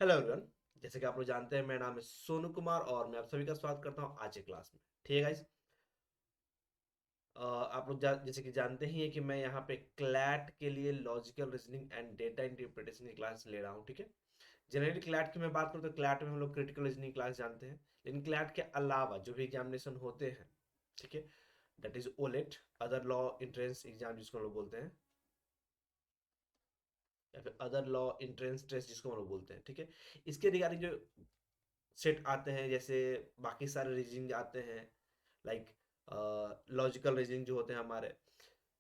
Hello everyone. जैसे कि आप लोग जानते हैं, मेरा नाम है सोनू कुमार और मैं आप सभी का स्वागत करता हूं आज के क्लास में। ठीक है गाइस। आप लोग जैसे कि जानते ही हैं कि मैं यहाँ पे क्लैट के लिए logical reasoning and data interpretation की क्लास ले रहा हूँ। ठीक है। जनरली क्लैट की मैं बात करूँ तो क्लैट में हम लोग क्रिटिकल रीजनिंग क्लास जानते हैं, लेकिन क्लैट के अलावा जो भी एग्जामिनेशन होते हैं, ठीक है, that is OLED, other law entrance exam जिसको हम लोग बोलते हैं, या फिर अदर लॉ एंट्रेंस टेस्ट जिसको हम लोग बोलते हैं। ठीक है। इसके रिगार्डिंग जो सेट आते हैं, जैसे बाकी सारे रीजनिंग आते हैं, लाइक लॉजिकल रीजनिंग जो होते हैं हमारे,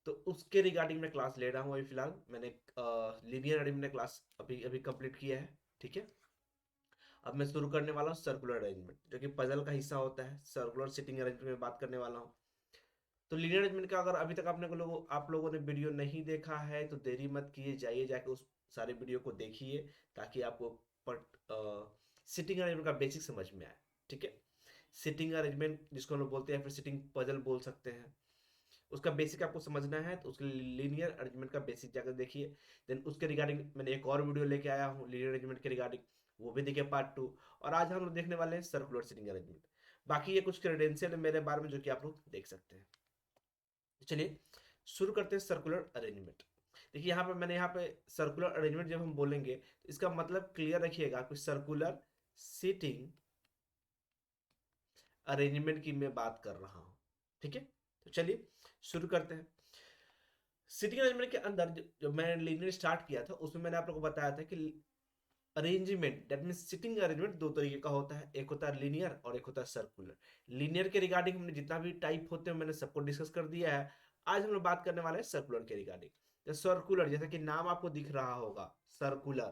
तो उसके रिगार्डिंग मैं क्लास ले रहा हूँ। अभी फिलहाल मैंने लीनियर अरेंजमेंट क्लास अभी अभी कंप्लीट किया है। ठीक है। अब मैं शुरू करने वाला हूँ सर्कुलर अरेंजमेंट, जो कि पजल का हिस्सा होता है। सर्कुलर सिटिंग अरेंजमेंट में बात करने वाला हूँ। तो लीनियर अरेंजमेंट का अगर अभी तक आप लोगों ने वीडियो नहीं देखा है तो देरी मत कीजिए, जाइए जाके उस सारे वीडियो को देखिए, ताकि आपको सिटिंग अरेंजमेंट का बेसिक समझ में आए। ठीक है। सिटिंग अरेंजमेंट जिसको हम लोग बोलते हैं, फिर सिटिंग पजल बोल सकते हैं, उसका बेसिक आपको समझना है तो उसके लिए लीनियर अरेंजमेंट का बेसिक जाकर देखिए। देन उसके रिगार्डिंग मैंने एक और वीडियो लेके आया हूँ लीनियर अरेंजमेंट के रिगार्डिंग, वो भी देखिए पार्ट 2। और आज हम लोग देखने वाले हैं सर्कुलर सिटिंग अरेंजमेंट। बाकी ये कुछ क्रेडेंशियल है मेरे बारे में जो कि आप लोग देख सकते हैं। चलिए शुरू करते हैं सर्कुलर अरेंजमेंट। देखिए यहाँ पे सर्कुलर अरेंजमेंट जब हम बोलेंगे तो इसका मतलब क्लियर रखिएगा कि सर्कुलर सीटिंग अरेंजमेंट की मैं बात कर रहा हूं। ठीक है। तो चलिए शुरू करते हैं। सीटिंग अरेंजमेंट के अंदर जो मैंने लीनियर स्टार्ट किया था उसमें मैंने आप लोगों को बताया था कि arrangement that mean sitting arrangement दो तरीके का होता है, एक होता है लीनियर और एक होता है सर्कुलर। लीनियर के रिगार्डिंग हमने जितना भी टाइप होते हैं मैंने सबको डिस्कस कर दिया है। आज हम लोग बात करने वाले हैं सर्कुलर के रिगार्डिंग। तो सर्कुलर, जैसा कि नाम आपको दिख रहा होगा सर्कुलर,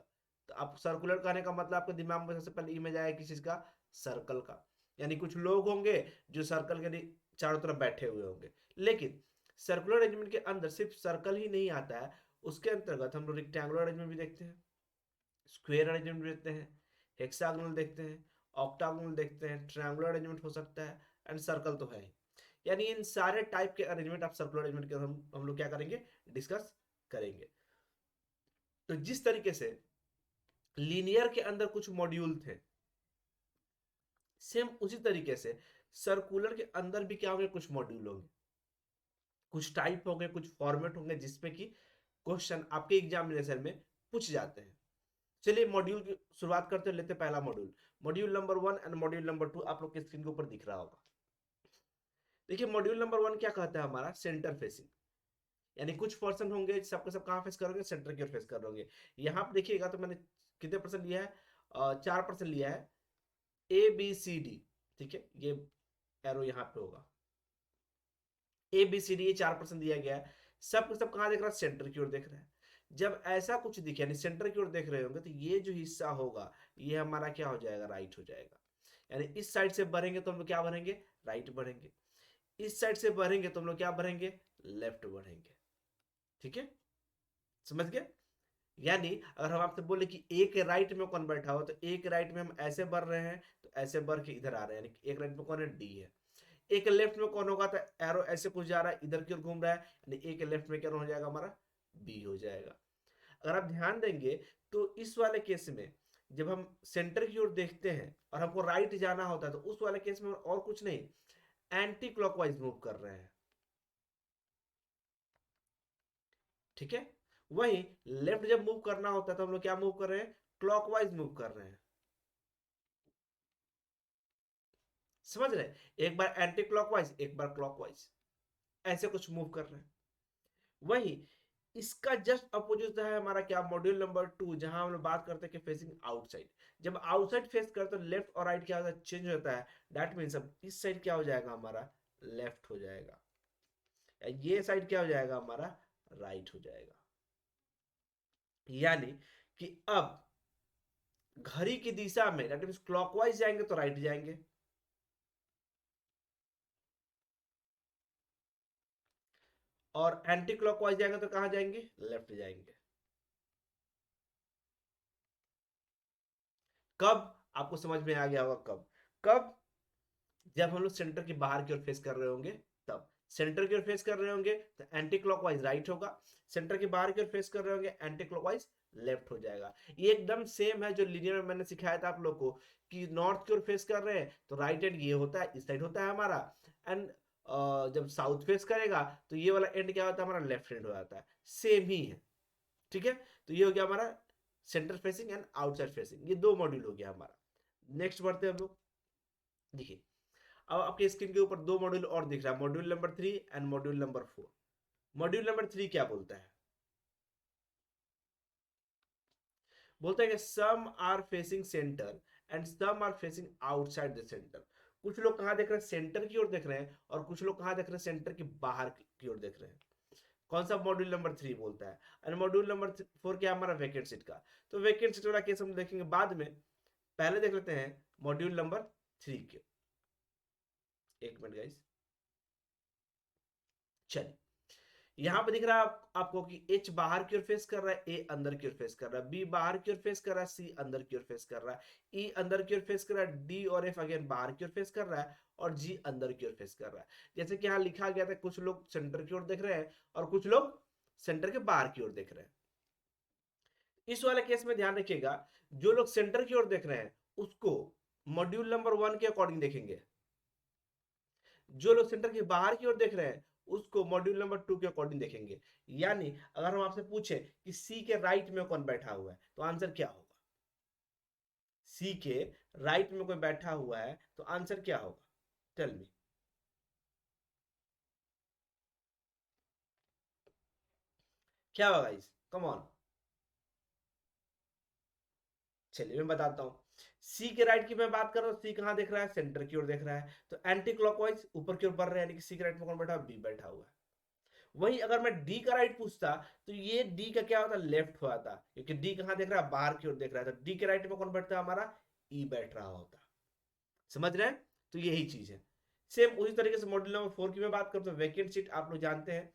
तो आप सर्कुलर कहने का मतलब आपके दिमाग में सबसे पहले इमेज आया किस चीज का? सर्कल का। यानी कुछ लोग होंगे जो सर्कल के चारों तरफ बैठे हुए होंगे। लेकिन सर्कुलर अरेंजमेंट के अंदर सिर्फ सर्कल ही नहीं आता है, उसके अंतर्गत हम लोग रेक्टेंगुलर अरेंजमेंट भी देखते हैं, स्क्वायर अरेंजमेंट देखते हैं, हेक्सागोनल देखते हैं, ऑक्टागोनल देखते हैं, ट्रायंगुलर अरेंजमेंट हो सकता है, एंड सर्कल तो है ही। यानी इन सारे टाइप के अरेंजमेंट आप सर्कुलर अरेंजमेंट के हम लोग क्या करेंगे? डिस्कस करेंगे। तो जिस तरीके से लीनियर के अंदर कुछ मॉड्यूल थे, सेम उसी तरीके से सर्कुलर के अंदर भी क्या होंगे? कुछ मॉड्यूल होंगे, कुछ टाइप होंगे, कुछ फॉर्मेट होंगे जिसपे कि क्वेश्चन आपके एग्जामिनेशन में पूछ जाते हैं। चलिए मॉड्यूल की शुरुआत करते हैं, लेते हैं पहला module. Module number 1 and module number 2 आप लोग के स्क्रीन के ऊपर दिख रहा होगा। देखिए मॉड्यूल नंबर 1 क्या कहता है हमारा? Centre facing. यानी कुछ पर्सन होंगे सबके सब कहाँ फेस करोगे? सेंटर की ओर फेस कर रहोगे। यहाँ पे देखिएगा तो मैंने कितने परसेंट लिया है? 4% लिया है, ABCD। ठीक है, ये एरो यहाँ पे होगा, ABCD, ये 4% दिया गया है। सब कहाँ देख रहा है? सेंटर की ओर देख रहा है। जब ऐसा कुछ दिखे यानी सेंटर की ओर देख रहे होंगे तो ये जो हिस्सा होगा ये हमारा क्या हो जाएगा? राइट हो जाएगा। यानी इस साइड से बढ़ेंगे तो हम लोग क्या बढ़ेंगे? राइट बढ़ेंगे। इस साइड से बढ़ेंगे तो हम लोग क्या बढ़ेंगे? लेफ्ट बढ़ेंगे। ठीक है, समझ गए? यानी अगर हम आपसे बोले कि एक राइट में कौन बैठा हो, तो एक राइट में हम ऐसे बढ़ रहे हैं तो ऐसे बढ़ के इधर आ रहे हैं, यानी एक राइट में कौन है? डी है। एक लेफ्ट में कौन होगा? तो एरो ऐसे कुछ जा रहा है, इधर की ओर घूम रहा है, यानी एक लेफ्ट में क्या हो जाएगा हमारा? बी हो जाएगा। अगर आप ध्यान देंगे तो इस वाले केस में जब हम सेंटर की ओर देखते हैं और हमको राइट जाना होता है तो उस वाले केस में और कुछ नहीं, एंटी क्लॉकवाइज मूव कर रहे हैं। ठीक है। वहीं लेफ्ट जब मूव करना होता है तो हम लोग क्या मूव कर रहे हैं? क्लॉकवाइज मूव कर रहे हैं। समझ रहे हैं? एक बार एंटी क्लॉकवाइज, एक बार क्लॉकवाइज, ऐसे कुछ मूव कर रहे हैं। वहीं इसका जस्ट अपोजिट है हमारा क्या? मॉड्यूल नंबर 2, जहां हम लोग बात करते हैं कि फेसिंग आउटसाइड। जब आउटसाइड फेस करते हैं तो लेफ्ट और राइट क्या होता है? चेंज होता है। दैट मीन्स अब इस साइड क्या हो जाएगा हमारा? लेफ्ट हो जाएगा। ये साइड क्या हो जाएगा हमारा? राइट हो जाएगा। यानी कि अब घड़ी की दिशा में दैट मीन्स क्लॉकवाइज जाएंगे तो राइट जाएंगे, और एंटी क्लॉकवाइज जाएंगे तो कहां जाएंगे? लेफ्ट जाएंगे। कब? आपको समझ में आ गया होगा कब? कब? जब हम लोग सेंटर के बाहर की ओर फेस कर रहे होंगे तब। सेंटर की ओर फेस कर रहे होंगे तो एंटी क्लॉकवाइज राइट होगा, सेंटर के बाहर की ओर फेस कर रहे होंगे एंटी क्लॉकवाइज लेफ्ट हो जाएगा। ये एकदम सेम है जो लीनियर में मैंने सिखाया था आप लोग को कि नॉर्थ की ओर फेस कर रहे हैं तो राइट एंड ये होता है, इस साइड होता है हमारा। एंड जब साउथ फेस करेगा तो ये वाला एंड क्या होता है हमारा, लेफ्ट एंड हो जाता है। सेम ही है, ठीक है। तो ये हो गया हमारा centre facing and outside facing, ये दो मॉड्यूल हो गया हमारा। नेक्स्ट बढ़ते हैं हम लोग। देखिए अब आपके स्क्रीन के ऊपर दो मॉड्यूल और दिख रहा है, module number 3 and module number 4। Module number 3 क्या बोलता है, बोलता है कि some are facing centre and some are facing outside the centre. कुछ लोग कहाँ देख रहे हैं, सेंटर की ओर देख रहे हैं, और कुछ लोग कहाँ देख रहे हैं, सेंटर के बाहर की ओर देख रहे हैं। कौन सा मॉड्यूल नंबर 3 बोलता है। एंड मॉड्यूल नंबर 4 क्या है हमारा, वैकेंट सीट का। तो वैकेंट सीट वाला केस हम देखेंगे बाद में, पहले देख लेते हैं मॉड्यूल नंबर 3 के। एक मिनट गाइस, चलिए यहां पे दिख रहा है आपको कि H बाहर की ओर फेस कर रहा है, A अंदर की ओर फेस कर रहा है, B बाहर की ओर फेस कर रहा है, C अंदर की ओर फेस कर रहा है, E अंदर की ओर फेस कर रहा है, D और F अगेन बाहर की ओर फेस कर रहा है, और G अंदर की ओर फेस कर रहा है। जैसे कि यहाँ लिखा गया था कुछ लोग सेंटर की ओर देख रहे हैं और कुछ लोग सेंटर के बाहर की ओर देख रहे हैं। इस वाले केस में ध्यान रखिएगा, जो लोग सेंटर की ओर देख रहे हैं उसको मॉड्यूल नंबर 1 के अकॉर्डिंग देखेंगे, जो लोग सेंटर के बाहर की ओर देख रहे हैं उसको मॉड्यूल नंबर 2 के अकॉर्डिंग देखेंगे। यानी अगर हम आपसे पूछे कि सी के राइट में कौन बैठा हुआ है तो आंसर क्या होगा, सी के राइट में कोई बैठा हुआ है तो आंसर क्या होगा, टेल मी। क्या होगा इस, कम ऑन। चलिए मैं बताता हूँ। सी के राइट की मैं बात कर रहा हूँ, सी कहाँ देख रहा है, सेंटर की ओर देख रहा है, तो एंटी क्लॉकवाइज ऊपर की ओर बढ़ रहा है, यानी कि सी के राइट में कौन बैठा है, बी बैठा हुआ है। वही अगर मैं डी का राइट पूछता तो ये डी का क्या होता, लेफ्ट हो जाता, क्योंकि डी कहां देख रहा है, बाहर की ओर देख रहा है, तो डी के राइट में कौन बैठता है हमारा, ई बैठ रहा होता। समझ रहे हैं, तो यही चीज है। सेम उसी तरीके से मॉड्यूल नंबर 4 की मैं बात करता हूँ, वैकेंट सीट आप लोग जानते हैं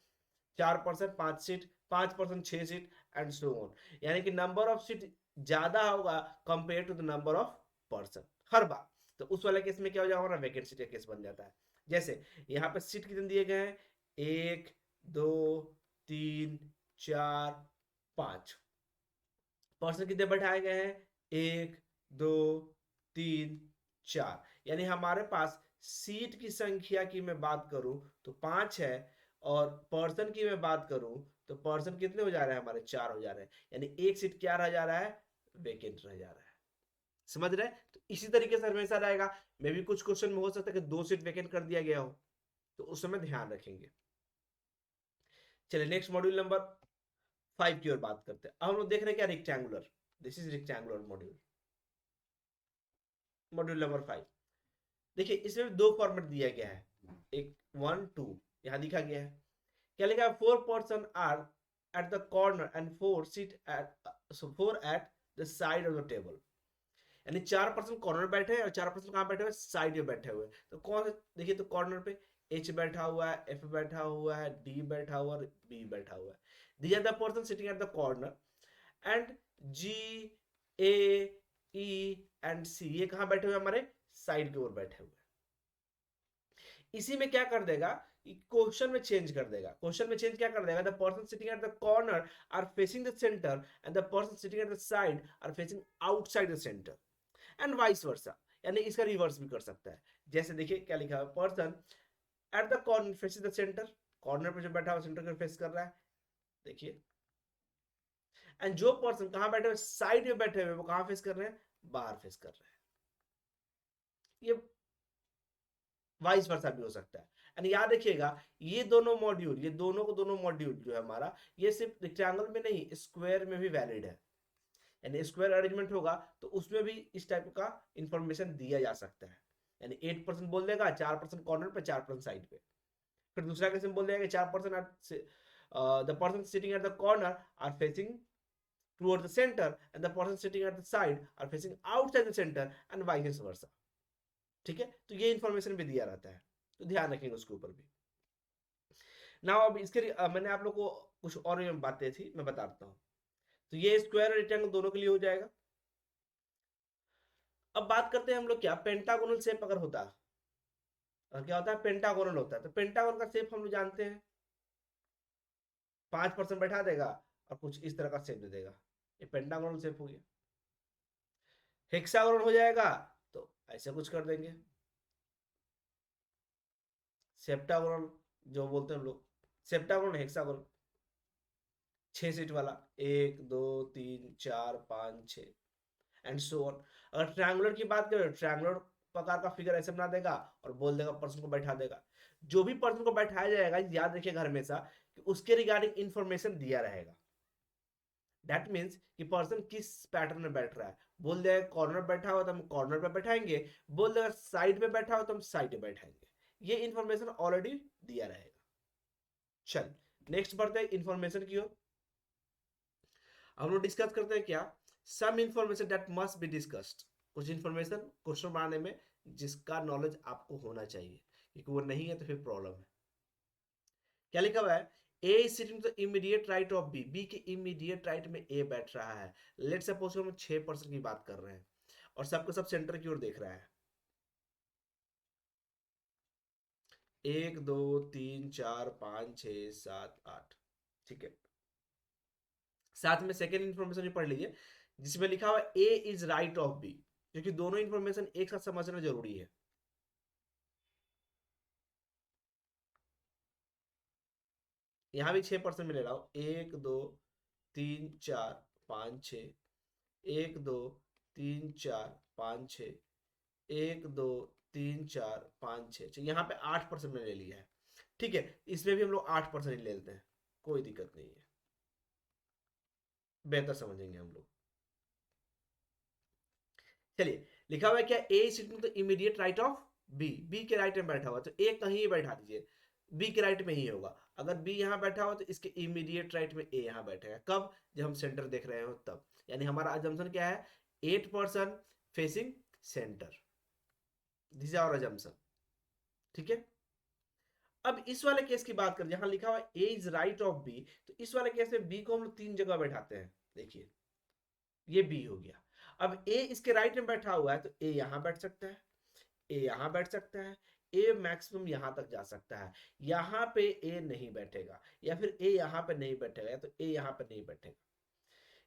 4% 5 seat, 5% 6 seat and so on. यानी कि नंबर ऑफ सीट ज्यादा होगा compare to the number of person हर बार। तो उस वाले केस में क्या हो जाएगा, हमारा वैकेंट सीट का केस बन जाता है। जैसे यहाँ पे सीट कितने दिए गए हैं, 1 2 3 4 5, पर्सन कितने बैठाए गए हैं, 1 2 3 4, यानी हमारे पास सीट की संख्या की मैं बात करूं तो 5 है, और पर्सन की मैं बात करूं तो पर्सन कितने हो जा रहे हैं हमारे, 4 हो जा रहे हैं। यानी एक सीट क्या रह जा रहा है, वेकेंट रह जा रहा है। समझ रहे हैं, तो इसी तरीके से हमेशा रहेगा। मे भी कुछ क्वेश्चन में हो सकता है कि 2 सीट वेकेंट कर दिया गया हो, तो उस समय ध्यान रखेंगे। चलिए नेक्स्ट मॉड्यूल नंबर 5 की ओर बात करते हैं। अब हम लोग देख रहे हैं क्या, rectangular, this is rectangular module, module number 5। देखिए इसमें दो फॉर्मेट दिया गया है, एक 1 2 यहां लिखा गया है। क्या लिखा है, 4 person are at the corner and 4 seat at 4 at the side of the table. यानी 4 पर्सन कॉर्नर बैठे हैं और 4 पर्सन कहां बैठे हुए, साइड में बैठे हुए। तो कौन, देखिए तो कॉर्नर पे एच बैठा हुआ है, एफ बैठा हुआ है, डी बैठा हुआ है, बी बैठा हुआ है। These are the person sitting at the corner, and G A E and C ये कहां बैठे हुए, हमारे साइड की ओर बैठे हुए। इसी में क्या कर देगा, क्वेश्चन में चेंज कर देगा। क्वेश्चन में चेंज क्या कर देगा, the person sitting at the corner are facing the centre and the person sitting at the side are facing outside the centre, and vice versa. यानी इसका रिवर्स भी कर सकता है। जैसे देखिए क्या लिखा है, person at the corner facing the centre, corner पे जो बैठा हुआ सेंटर को फेस कर रहा है, देखिए। एंड जो पर्सन कहां बैठे हुए, साइड में बैठे हुए, वो कहां फेस कर रहे हैं, बाहर फेस कर रहे हैं। ये वाइस वर्सा भी हो सकता है। एंड याद रखिएगा, ये दोनों मॉड्यूल, ये दोनों को दोनों मॉड्यूल जो है हमारा, ये सिर्फ रेक्टेंगल में नहीं, स्क्वायर में भी वैलिड है। यानी स्क्वायर अरेंजमेंट होगा तो उसमें भी इस टाइप का इंफॉर्मेशन दिया जा सकता है। यानी 8% बोल देगा, 4% कॉर्नर पे, 4% साइड पे। फिर दूसरा केस में बोल देगा कि 4% the person sitting at the corner are facing toward the centre and the person sitting at the side are facing outside the centre, and vice versa. ठीक है, तो ये इंफॉर्मेशन भी दिया रहता है, तो ध्यान रखेंगे उसके ऊपर भी। ना अब इसके मैंने आप लोग को कुछ और बातें थी मैं बताता हूँ। तो ये स्क्वायर और रेक्टेंगल दोनों के लिए हो जाएगा। अब बात करते हैं हम लोग क्या, पेंटागोनल शेप अगर होता, और क्या होता है, पेंटागोनल होता है। तो पेंटागोन का शेप हम लोग जानते हैं, 5% बैठा देगा और कुछ इस तरह का शेप दे देगा, ये पेंटागोनल शेप हो गया। हेक्सागोनल हो जाएगा तो ऐसे कुछ कर देंगे। सेप्टागोनल जो बोलते हैं हम लोग, सेप्टागोनल हेक्सागोनल, 6 सीट वाला, 1 2 3 4 5 6 एंड सो ऑन। अगर ट्रायंगुलर की बात करें, ट्रायंगुलर प्रकार का फिगर ऐसे बना देगा और बोल देगा पर्सन को बैठा देगा। जो भी पर्सन को बैठाया जाएगा, याद रखिएगा हमेशा कि उसके रिगार्डिंग इंफॉर्मेशन दिया रहेगा। दैट मीन्स कि पर्सन किस पैटर्न में बैठ रहा है। बोल देगा कॉर्नर बैठा हुआ तो हम कॉर्नर पे बैठाएंगे, बोल देगा साइड पे बैठा हुआ तो हम साइड पे बैठाएंगे। ये इंफॉर्मेशन ऑलरेडी दिया रहेगा। चल नेक्स्ट बढ़ते हैं इंफॉर्मेशन की ओर। हम लोग डिस्कस करते हैं क्या, some information that must be discussed. कुछ इंफॉर्मेशन क्वेश्चन बनाने में जिसका नॉलेज आपको होना चाहिए, क्योंकि वो नहीं है तो फिर प्रॉब्लम है। क्या लिखा हुआ है, A is sitting to immediate right of B, B के इमीडिएट राइट में ए बैठ रहा है। लेट सपोज हम 6% की बात कर रहे हैं और सबको सब सेंटर की ओर देख रहा है। 1 2 3 4 5 6 7 8, ठीक है। साथ में सेकेंड इंफॉर्मेशन भी पढ़ लीजिए जिसमें लिखा हुआ ए इज राइट ऑफ बी, क्योंकि दोनों इंफॉर्मेशन एक साथ समझना जरूरी है। यहां भी 6% में ले रहा हूं, 1 2 3 4 5 6, 1 2 3 4 5 6, 1 2 3 4 5 6, यहाँ पे 8% में ले लिया है। ठीक है, इसमें भी हम लोग 8% ले लेते हैं, कोई दिक्कत नहीं है, बेहतर समझेंगे हम लोग। चलिए, लिखा हुआ है क्या, A sitting to immediate right of B, B के राइट में बैठा हुआ तो ए कहीं बैठा दीजिए, बी के राइट में ही होगा। अगर बी यहाँ बैठा हुआ तो इसके इमीडिएट राइट में ए यहाँ बैठेगा। कब, जब हम सेंटर देख रहे हो तब। यानी हमारा अजम्पशन क्या है, 8% facing centre, this is our assumption. ठीक है। अब इस वाले केस की बात करें जहां लिखा हुआ ए इज राइट ऑफ बी, तो इस वाले केस में बी को हम लोग 3 जगह बैठाते हैं। देखिए, ये बी हो गया। अब ए इसके राइट में बैठा हुआ है तो ए यहां बैठ सकता है, ए यहां बैठ सकता है, ए मैक्सिमम यहां तक जा सकता है। यहां पे ए नहीं बैठेगा, या फिर ए यहां पे नहीं बैठेगा, या तो ए यहां पे नहीं बैठेगा।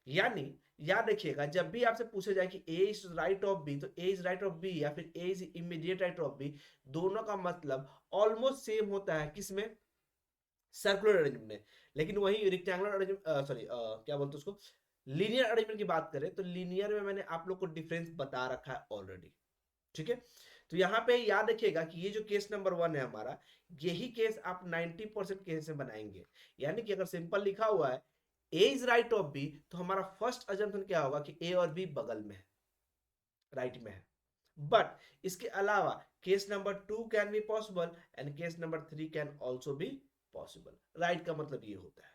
यानी याद रखिएगा, जब भी आपसे पूछा जाए कि A is right of B, तो A is right of B या फिर A is immediate right of B, दोनों का मतलब ऑलमोस्ट सेम होता है। किसमें, सर्कुलर अरेंजमेंट में। लेकिन वही रेक्टेंगुलर अरेंजमेंट, सॉरी क्या बोलते हैं उसको, लीनियर अरेंजमेंट की बात करें तो लीनियर में मैंने आप लोग को डिफरेंस बता रखा है ऑलरेडी। ठीक है। तो यहाँ पे याद रखिएगा कि ये जो केस नंबर 1 है हमारा, यही केस आप 90% केस में बनाएंगे। यानी कि अगर सिंपल लिखा हुआ है A is right of B, तो हमारा फर्स्ट अजम्पशन क्या होगा कि ए और बी बगल में है, राइट में है। बट इसके अलावा case number 2 can be possible and case number 3 can also be possible. Right का मतलब ये होता है।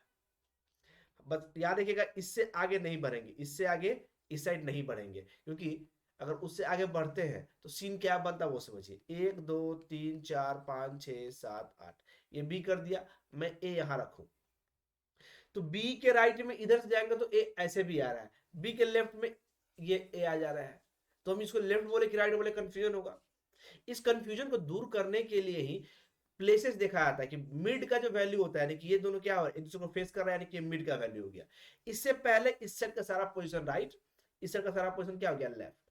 बस याद रखिएगा, इससे आगे नहीं बढ़ेंगे, इससे आगे इस साइड नहीं बढ़ेंगे, क्योंकि अगर उससे आगे बढ़ते हैं तो सीन क्या बनता है वो समझिए। 1 2 3 4 5 6 7 8, ये बी कर दिया, मैं ए यहां रखूं तो बी के राइट में इधर से जाएंगे तो ए ऐसे भी आ रहा है, बी के लेफ्ट में ये ए आ जा रहा है, तो हम इसको लेफ्ट बोले कि राइट बोले, कंफ्यूजन होगा। इस कंफ्यूजन को दूर करने के लिए ही प्लेसेस देखा जाता है कि मिड का जो वैल्यू होता है, यानी कि ये दोनों क्या हो एक दूसरे को फेस कर रहा है, यानी कि मिड का वैल्यू हो गया। इससे पहले इस सेट का सारा पोजीशन राइट, इस सेट का सारा पोजीशन क्या हो गया, लेफ्ट।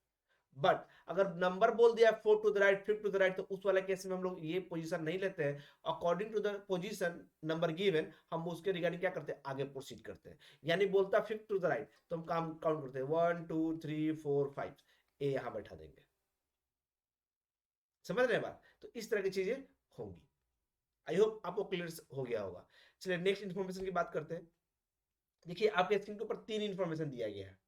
बट अगर नंबर बोल दिया 4 to the right, 5 to the right, तो उस वाले केस में हम लोग ये पोजीशन नहीं लेते हैं। According to the position number given, हम उसके रिगार्डिंग क्या करते हैं, आगे प्रोसीड करते हैं। यानी बोलता 5 टू द राइट तो हम काम काउंट करते हैं 1 2 3 4 5, ए यहां बैठा देंगे। समझ रहे हैं बात, तो इस तरह की चीजें होंगी। आई होप आपको क्लियर हो गया होगा। चलिए नेक्स्ट इन्फॉर्मेशन की बात करते हैं। देखिए आपके स्क्रीन के ऊपर 3 इन्फॉर्मेशन दिया गया है,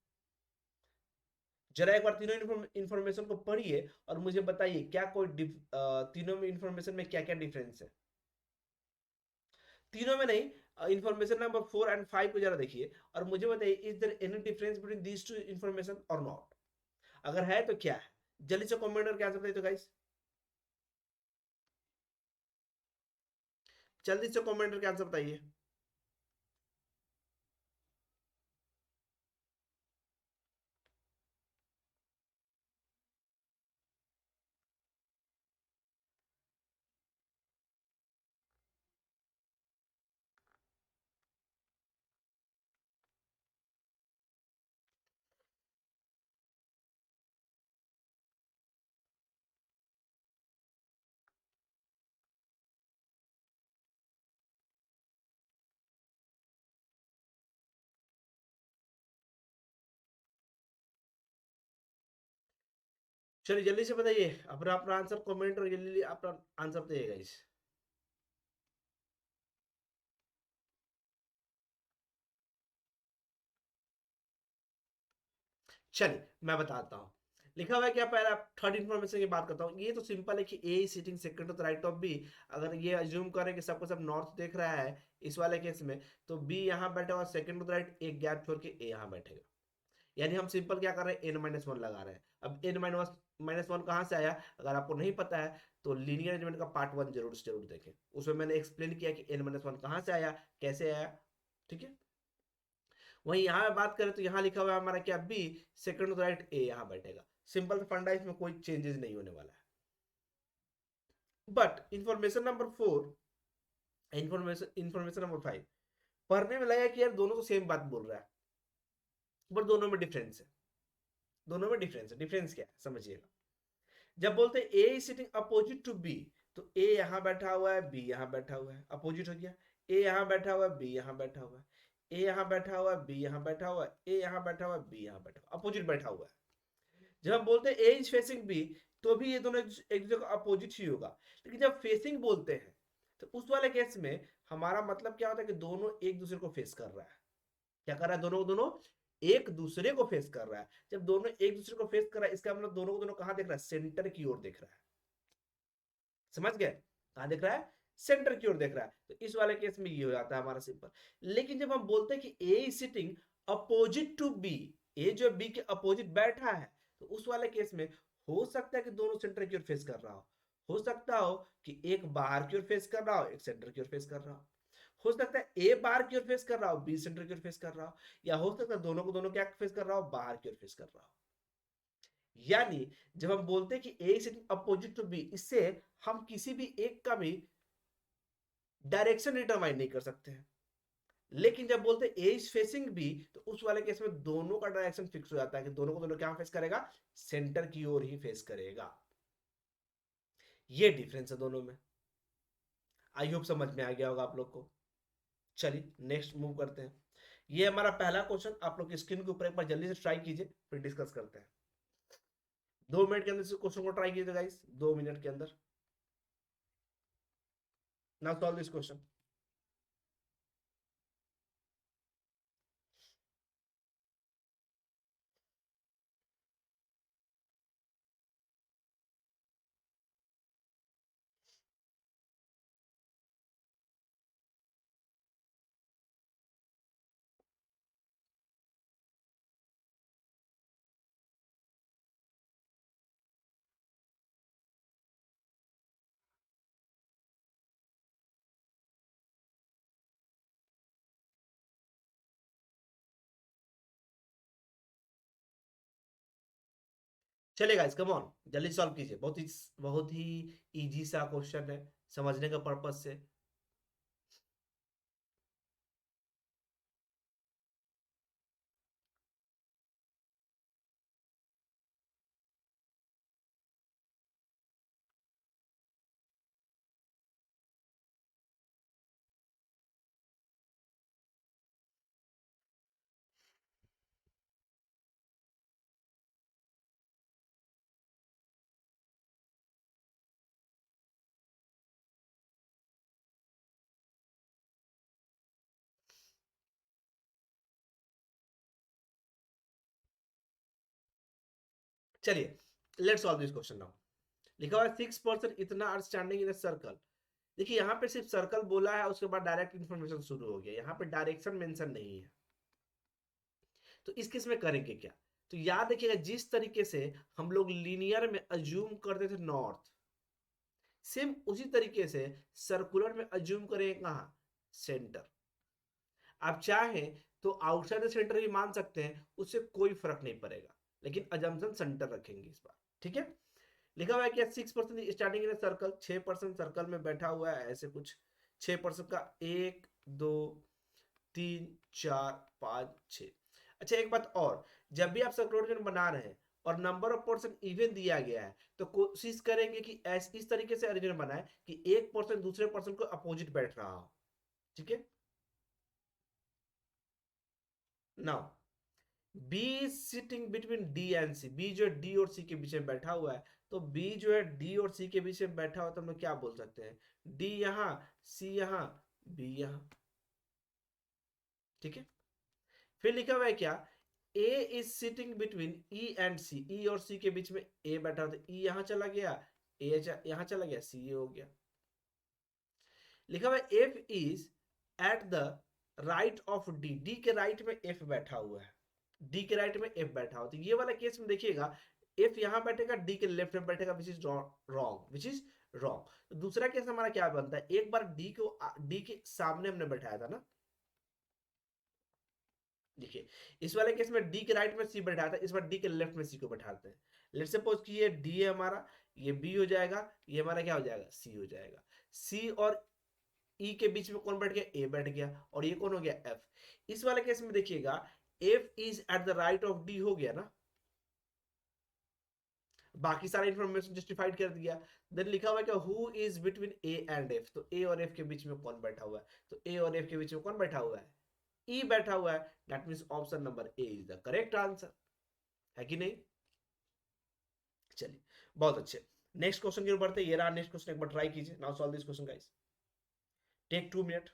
जरा एक बार तीनों इन्फॉर्मेशन को पढ़िए और मुझे बताइए क्या कोई तीनों में इन्फॉर्मेशन में क्या क्या डिफरेंस है। तीनों में नहीं, इन्फॉर्मेशन नंबर 4 एंड 5 को जरा देखिए और मुझे बताइए, is there any difference between these two information और नॉट। अगर है तो क्या है, जल्दी से कमेंट करके आंसर बताइए तो गाइस, जल्दी से कमेंट करके आंसर बताइए। चलिए जल्दी से बताइए अपना अपना आंसर कमेंट और जल्दी अपना आंसर बताइएगा इस। चलिए मैं बताता हूँ। लिखा हुआ है क्या, पहला थर्ड इन्फॉर्मेशन की बात करता हूँ। ये तो सिंपल है कि A is sitting second to the right of B. अगर ये अज्यूम करें कि सबको सब नॉर्थ देख रहा है इस वाले केस में, तो बी यहाँ बैठा हुआ सेकंड टू द राइट, एक गैप छोड़ के ए यहाँ बैठेगा। यानी हम सिंपल क्या कर रहे हैं, एन माइनस वन लगा रहे हैं। अब एन माइनस वन कहाँ से आया, अगर आपको नहीं पता है तो लीनियर अरेंजमेंट का पार्ट वन जरूर से जरूर देखें, उसमें मैंने एक्सप्लेन किया कि एन माइनस वन कहाँ से आया, कैसे आया। ठीक है। वहीं यहाँ बात करें तो यहाँ लिखा हुआ है हमारा क्या, B second to the right A यहाँ बैठेगा। सिंपल सा फंडा, इसमें कोई चेंजेस नहीं होने वाला है। But information number four, information number five, पढ़ने में लगा कि यार दोनों तो सेम बात बोल रहा है, बट दोनों में डिफरेंस है। दोनों में डिफरेंस है। डिफरेंस क्या है समझिएगा। जब बोलते हैं A is sitting opposite to B, तो ए यहां बैठा हुआ है, बी यहां बैठा हुआ है, अपोजिट हो गया। ए यहां बैठा हुआ है, बी यहां बैठा हुआ है, ए यहां बैठा हुआ है, बी यहां बैठा हुआ है, ए यहां बैठा हुआ है, बी यहां बैठा हुआ है, अपोजिट बैठा हुआ है। जब हम बोलते हैं ए इज फेसिंग बी, तो भी ये दोनों एक दूसरे का अपोजिट ही होगा। लेकिन जब फेसिंग बोलते हैं तो उस वाले केस में हमारा मतलब क्या होता है कि दोनों एक दूसरे को फेस कर रहा है। क्या कर रहा है, दोनों दोनों एक दूसरे को फेस कर रहा है। जब दोनों एक दूसरे को फेस कर रहा है, इसका मतलब दोनों को दोनों कहां देख रहा है, सेंटर की ओर देख रहा है। समझ गए, कहां देख रहा है, सेंटर की ओर देख रहा है। तो इस वाले केस में ये हो जाता है हमारा सिंपल। लेकिन जब हम बोलते हैं कि A is sitting opposite to B, A जो बी के अपोजिट बैठा है, तो उस वाले केस में हो सकता है कि दोनों सेंटर की ओर फेस कर रहा हो सकता हो कि एक बाहर की ओर फेस कर रहा हो, एक सेंटर की ओर फेस कर रहा हो सकता है ए बाहर की ओर फेस कर रहा हो, बी सेंटर की ओर फेस कर रहा हो, या हो सकता है दोनों को दोनों क्या फेस कर रहा हो, बाहर की ओर फेस कर रहा हो। यानी जब हम बोलते हैं कि A is opposite to B, इससे हम किसी भी एक का भी डायरेक्शन डिटरमाइन नहीं कर सकते हैं। लेकिन जब बोलते हैं ए इज फेसिंग बी, तो उस वाले केस में दोनों का डायरेक्शन फिक्स हो जाता है कि दोनों को दोनों क्या फेस करेगा, सेंटर की ओर ही फेस करेगा। ये डिफरेंस है दोनों में। आई होप समझ में आ गया होगा आप लोग को। चलिए नेक्स्ट मूव करते हैं। ये हमारा पहला क्वेश्चन, आप लोग स्क्रीन के ऊपर एक बार जल्दी से ट्राई कीजिए, फिर डिस्कस करते हैं। 2 मिनट के अंदर इस क्वेश्चन को ट्राई कीजिए गाइस, 2 मिनट के अंदर। Now solve this question. चलिए गाइस कम ऑन, जल्दी सॉल्व कीजिए। बहुत ही इजी सा क्वेश्चन है, समझने का पर्पज से। चलिए let's solve this question now. लिखा हुआ है 6% इतना अर्थ स्टैंडिंग इन सर्कल। देखिए यहाँ पे सिर्फ सर्कल बोला है, उसके बाद डायरेक्ट इन्फॉर्मेशन शुरू हो गया। यहाँ पे डायरेक्शन मेंशन नहीं है। तो इस केस में करेंगे क्या, तो याद रखिएगा जिस तरीके से हम लोग लीनियर में अज्यूम करते थे नॉर्थ, सेम उसी तरीके से सर्कुलर में अज्यूम करेंगे कहा, सेंटर। आप चाहें तो आउटसाइड सेंटर भी मान सकते हैं, उससे कोई फर्क नहीं पड़ेगा, लेकिन अजम्पशन सेंटर रखेंगे इस बार। ठीक है। लिखा हुआ है कि 6% स्टार्टिंग इन सर्कल, 6% सर्कल में बैठा हुआ है ऐसे कुछ। 6% का 1 2 3 4 5 6। अच्छा एक बात और, जब भी आप सर्कुलर बना रहे हैं और नंबर ऑफ पोर्शन इवन दिया गया है, तो कोशिश करेंगे कि इस तरीके से अरेंजमेंट बनाए कि एक पोर्शन दूसरे पोर्शन को अपोजिट बैठ रहा हो। ठीक है। Now B is sitting between D and C, B जो है डी और सी के बीच में बैठा हुआ है, तो बी जो है डी और सी के बीच में बैठा हुआ है, तो हम लोग क्या बोल सकते हैं, डी यहाँ, सी यहाँ, बी यहाँ, ठीक है। फिर लिखा हुआ है क्या, A is sitting between E and C, E और सी के बीच में ए बैठा होता है, ई यहाँ चला गया, ए यहाँ चला गया, सी ये हो गया। लिखा हुआ है F is at the right of D, D के राइट में एफ बैठा हुआ है, डी के राइट में एफ बैठा हुआ, तो ये वाला केस में देखिएगा एफ यहां बैठेगा, डी के लेफ्ट में बैठेगा, which is wrong, which is wrong. तो दूसरा केस हमारा क्या बनता है, एक बार डी को डी के सामने हमने बैठाया था ना, देखिए इस वाले केस में डी के राइट में सी बैठाया था, इस बार डी के लेफ्ट में सी को बैठाते हैं। लेट्स सपोज कि ये डी है हमारा, ये बी हो जाएगा, ये हमारा क्या हो जाएगा, सी हो जाएगा। सी और ई के बीच में कौन बैठ गया, ए बैठ गया, और ये कौन हो गया, एफ। इस वाले केस में देखिएगा F is at the right of D हो गया ना, बाकी सारा इंफॉर्मेशन जस्टिफाइड कर दिया। देन लिखा हुआ है कि who is between A and F, तो ए और एफ के बीच में कौन बैठा हुआ है, तो ए और एफ के बीच में कौन बैठा हुआ है, ई बैठा हुआ है। That means option number A is the correct answer, है कि नहीं। चलिए बहुत अच्छे, नेक्स्ट क्वेश्चन की ओर बढ़ते हैं। ये रहा नेक्स्ट क्वेश्चन, एक बार ट्राई कीजिए, now solve this question guys, take 2 minute,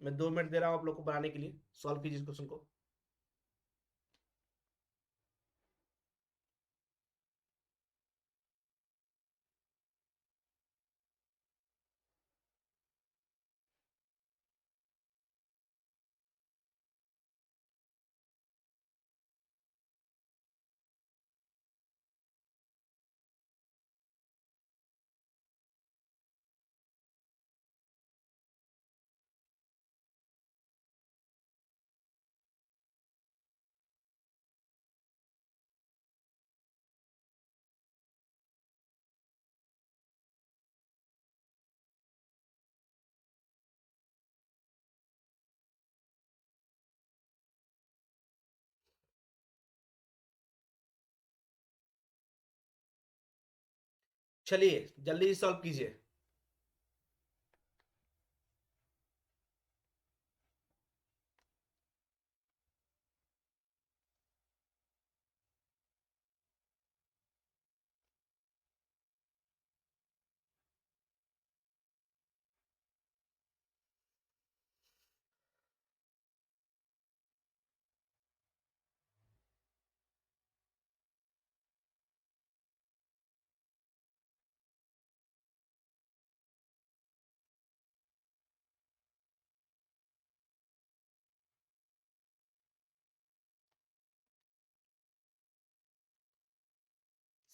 मैं 2 मिनट दे रहा हूं आप लोग को बनाने के लिए, सॉल्व कीजिए इस क्वेश्चन को। चलिए जल्दी सॉल्व कीजिए।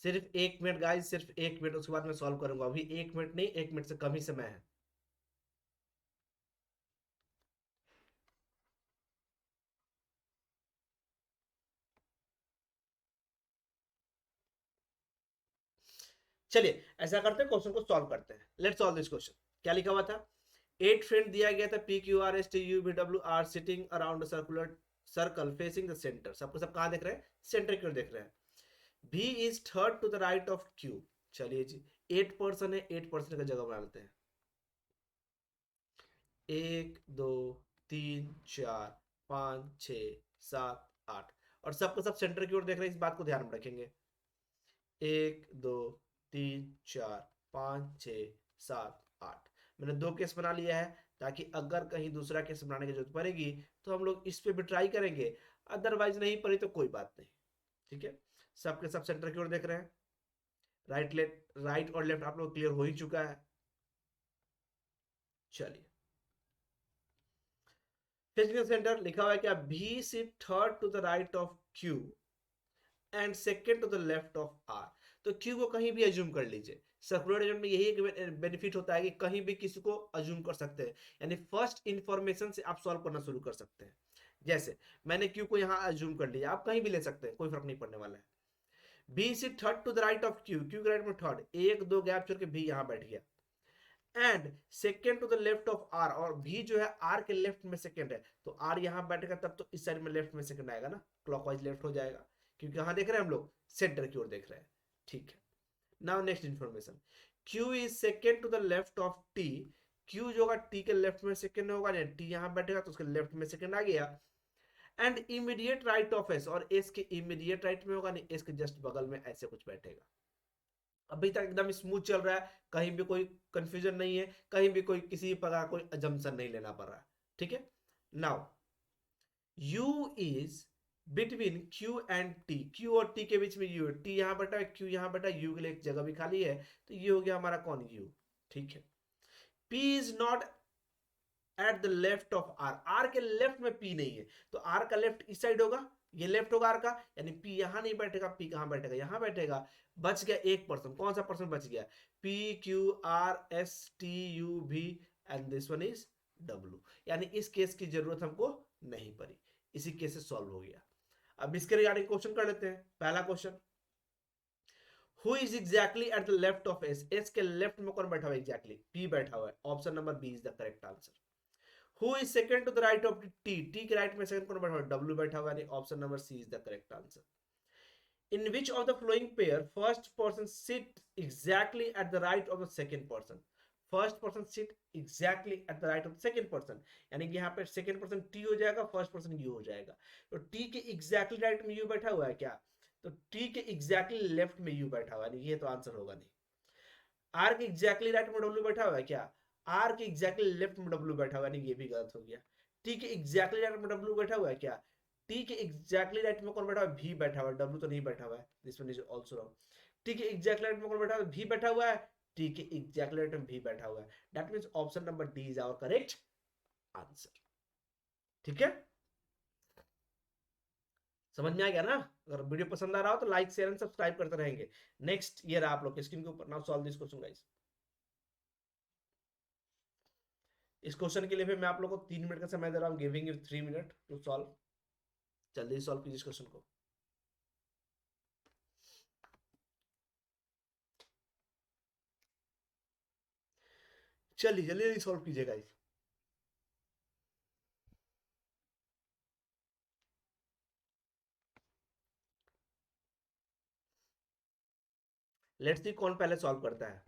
सिर्फ 1 मिनट गाइस, सिर्फ 1 मिनट, उसके बाद मैं सॉल्व करूंगा। अभी 1 मिनट नहीं, 1 मिनट से कम ही समय है। चलिए ऐसा करते हैं, क्वेश्चन को सॉल्व करते हैं। Let's solve this question. क्या लिखा हुआ था, 8 फ्रेंड दिया गया था, P Q R S T U V W R sitting around circular circle facing the centre, सबको सब कहां देख रहे हैं, सेंटर की ओर देख रहे हैं। B is third to the right of Q, चलिए जी 8 पर्सन है, 8 पर्सन का जगह बना लेते हैं, 1 2 3 4 5 6 7 8, और सबको सब सेंटर की ओर देख रहे हैं, इस बात को ध्यान में रखेंगे। 1 2 3 4 5 6 7 8, मैंने 2 केस बना लिया है, ताकि अगर कहीं दूसरा केस बनाने की जरूरत पड़ेगी तो हम लोग इस पे भी ट्राई करेंगे, अदरवाइज नहीं पड़ी तो कोई बात नहीं, ठीक है। सबके सब सेंटर की ओर देख रहे हैं, राइट लेफ्ट, राइट और लेफ्ट आप लोग क्लियर हो ही चुका है। चलिए फिजिकल सेंटर लिखा हुआ है क्या, B sit third to the right of Q and second to the left of R, तो क्यू को कहीं भी अज्यूम कर लीजिए। सर्कुलर एलिमेंट में यही एक बेनिफिट होता है कि कहीं भी किसी को अज्यूम कर सकते हैं, यानी फर्स्ट इंफॉर्मेशन से आप सॉल्व करना शुरू कर सकते हैं। जैसे मैंने क्यू को यहाँ अज्यूम कर लिया, आप कहीं भी ले सकते हैं, कोई फर्क नहीं पड़ने वाला है। B C third to the right of Q, Q के राइट में थर्ड, 1 2 गैप छोड़ के भी यहाँ बैठ गया, and second to the left of R, और भी जो है आर के लेफ्ट में सेकेंड है, तो आर यहाँ बैठेगा तब तो इस साइड में लेफ्ट में सेकेंड आएगा ना, क्लॉकवाइज लेफ्ट हो जाएगा, क्योंकि यहाँ देख रहे हैं हम लोग सेंटर की ओर देख रहे हैं, ठीक है। Now next information, Q is second to the left of T, Q जो होगा T के लेफ्ट में सेकेंड होगा, टी यहाँ बैठेगा तो उसके लेफ्ट में सेकेंड आ गया, and immediate right of S, और एस के इमीडिएट राइट में होगा, नहीं एस के जस्ट बगल में ऐसे कुछ बैठेगा। अभी तक एकदम स्मूथ चल रहा है, कहीं भी कोई कंफ्यूजन नहीं है, कहीं भी कोई किसी प्रकार कोई अजम्पशन नहीं लेना पड़ रहा है, ठीक है। Now u is between q and t, q और t के बीच में u है, t यहां बैठा है, q यहां बैठा है, u के लिए एक जगह भी खाली है, तो ये हो गया हमारा कौन, u, ठीक है। p is not at the left of r, r के लेफ्ट में p नहीं है, तो r का लेफ्ट इस साइड होगा, ये लेफ्ट होगा r का, यानी p यहां नहीं बैठेगा, p कहां बैठेगा, यहां बैठेगा। बच गया एक पर्सन, कौन सा पर्सन बच गया, p q r s t u v and this one is w, यानी इस केस की जरूरत हमको नहीं पड़ी, इसी केस से सॉल्व हो गया। अब इसके रिगार्डिंग क्वेश्चन कर लेते हैं। पहला question, who is exactly at the left of S, S के लेफ्ट में कौन बैठा हुआ है, एग्जैक्टली p बैठा हुआ है, option number B is the correct answer. Who is second to the right of T? T के राइट में सेकंड कौन बैठा हुआ है, W बैठा हुआ है, option number C is the correct answer. In which of the following pair first person sit exactly at the right of the second person? First person sit exactly at the right of second person, यानी कि यहाँ पे second person T हो जाएगा, first person you हो जाएगा। तो T के एग्जैक्टली राइट में यू बैठा हुआ है क्या, तो टी के एग्जैक्टली लेफ्ट में यू बैठा हुआ है, ये तो आंसर होगा नहीं। आर के एग्जैक्टली राइट में डब्ल्यू बैठा हुआ है क्या, आर के एग्जैक्टली लेफ्ट में डब्ल्यू बैठा हुआ है, नहीं ये भी गलत हो गया। टी के एग्जैक्टली राइट में डब्ल्यू बैठा हुआ है क्या, टी के एग्जैक्टली राइट में कौन बैठा हुआ है, भी बैठा हुआ है, डब्ल्यू तो नहीं बैठा हुआ है, this one is also wrong. T के एग्जैक्टली राइट में कौन बैठा हुआ है, भी बैठा हुआ है, टी के एग्जैक्टली राइट में भी बैठा हुआ है, that means option number D is our correct answer, ठीक है। समझ में आ गया ना, अगर वीडियो पसंद आ रहा हो तो लाइक शेयर एंड सब्सक्राइब करते रहेंगे। नेक्स्ट ये रहा आप लोग के स्क्रीन के ऊपर, now solve this question guys. इस क्वेश्चन के लिए फिर मैं आप लोग को 3 मिनट का समय दे रहा हूँ, giving you 3 minute to solve. जल्दी सॉल्व कीजिए इस क्वेश्चन को। चलिए जल्दी जल्दी सॉल्व कीजिएगा गाइस। लेट्स सी कौन पहले सॉल्व करता है।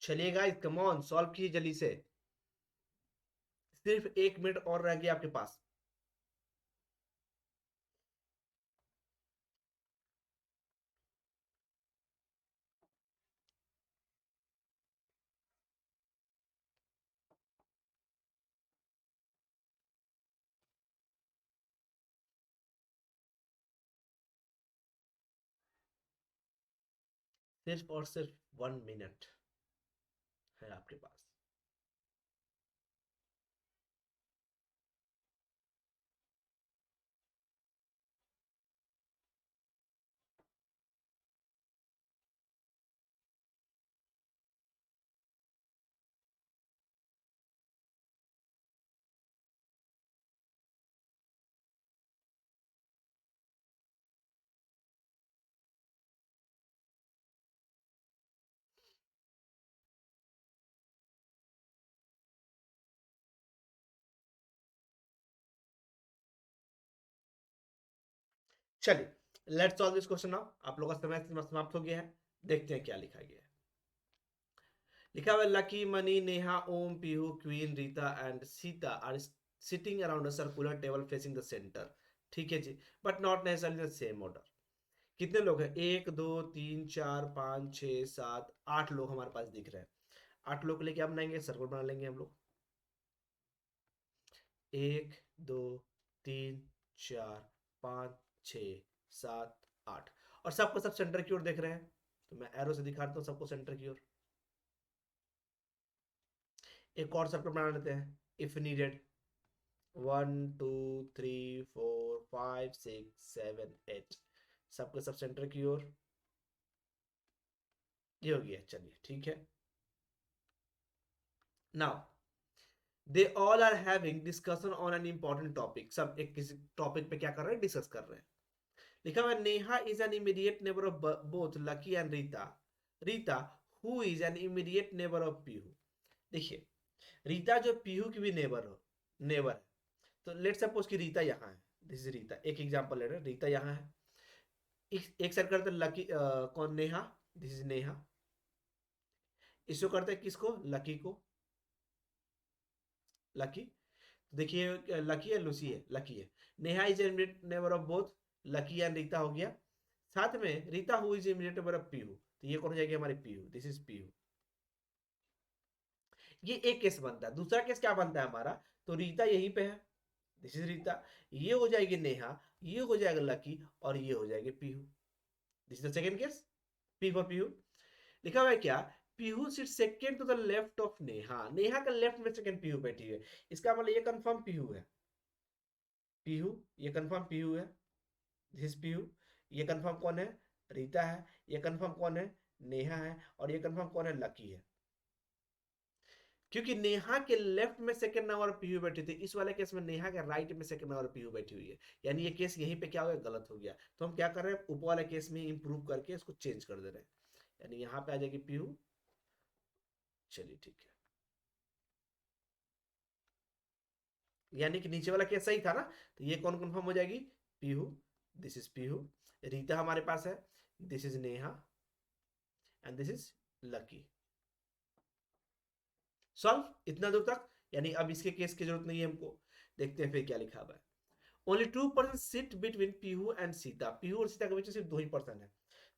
चलिए गाइस कम ऑन सॉल्व कीजिए जल्दी से, सिर्फ 1 मिनट और रह गया आपके पास। सिर्फ और सिर्फ 1 मिनट है आपके पास। चलिए let's solve this question now. आप लोगों का समय समाप्त हो गया है, देखते हैं क्या लिखा गया है। लिखा हुआ Lucky, Money, Neha, Om, Pihu, Queen, Rita and Sita are sitting around a circular table facing the centre, ठीक है जी, but not necessarily the same order. कितने लोग हैं, 1 2 3 4 5 6 7 8 लोग हमारे पास दिख रहे हैं। 8 लोग लेके हम बनाएंगे, सर्कल बना लेंगे हम लोग। 1 2 3 4 5 6 7 8, और सबको सब सेंटर की ओर देख रहे हैं, तो मैं एरो से दिखाता हूँ सबको सेंटर की ओर। एक और सर्कल बना लेते हैं इफ नीडेड। 1 2 3 4 5 6 7 8, सबके सब सेंटर की ओर। ये हो गया, चलिए ठीक है। Now they all are having discussion on an important topic, सब एक किसी टॉपिक पे क्या कर रहे हैं, डिस्कस कर रहे हैं। लिखा हुआ है Neha is an immediate neighbour of both lucky and Rita. Rita who is an immediate neighbour of Pihu. देखिए रीता जो पीहू की भी नेबर हो, नेबर है। तो लेट सपोज कि रीता यहाँ है, दिस इज रीता, एक एग्जांपल ले रहे हैं, रीता यहाँ है। एक साइड करते हैं लकी, कौन, नेहा, दिस इज नेहा। इसको करते हैं किसको, लकी को, लकी। देखिए लकी है, लूसी है, लकी है। Neha is immediate neighbour of both lucky and Rita हो गया। साथ में Rita who is immediate neighbour of Pihu, तो ये कौन हो जाएगी हमारी पीहू, दिस इज पीहू। ये एक केस बनता है। दूसरा केस क्या बनता है हमारा, तो रीता यहीं पे है, दिस इज रीता। ये हो जाएगी नेहा, ये हो जाएगा लकी, और ये हो जाएगी Pihu, this is the second case, P for Pihu. लिखा हुआ है क्या, Pihu sit second to the left of Neha, Neha का लेफ्ट में सेकंड पीहू बैठी है। इसका मतलब ये कंफर्म पीहू है, पीहू, ये कंफर्म पीहू है, दिस पीहू। ये कंफर्म कौन है, रीता है। ये कंफर्म कौन है, नेहा है। और ये कंफर्म कौन है, लकी है। क्योंकि नेहा के लेफ्ट में सेकंड नंबर पीयू बैठी थी, इस वाले केस में नेहा के राइट में सेकंड नंबर पीयू बैठी हुई है। यानी ये केस यहीं पे क्या हो गया, गलत हो गया। तो हम क्या कर रहे हैं, ऊपर वाले केस में इंप्रूव करके इसको चेंज कर दे रहे हैं। यानी यहाँ पे आ जाएगी पीयू, चलिए ठीक है। यानी कि नीचे वाला केस सही था ना, तो ये कौन कंफर्म हो जाएगी, पीहू, दिस इज पीहू। रीता हमारे पास है, this is Neha, and this is lucky. Solve इतना दूर तक। यानी अब इसके केस की जरूरत नहीं है हमको। देखते हैं फिर क्या लिखा हुआ है। Only 2% sit between Pihu and Sita, Pihu और सीता के बीच सिर्फ 2 ही % है।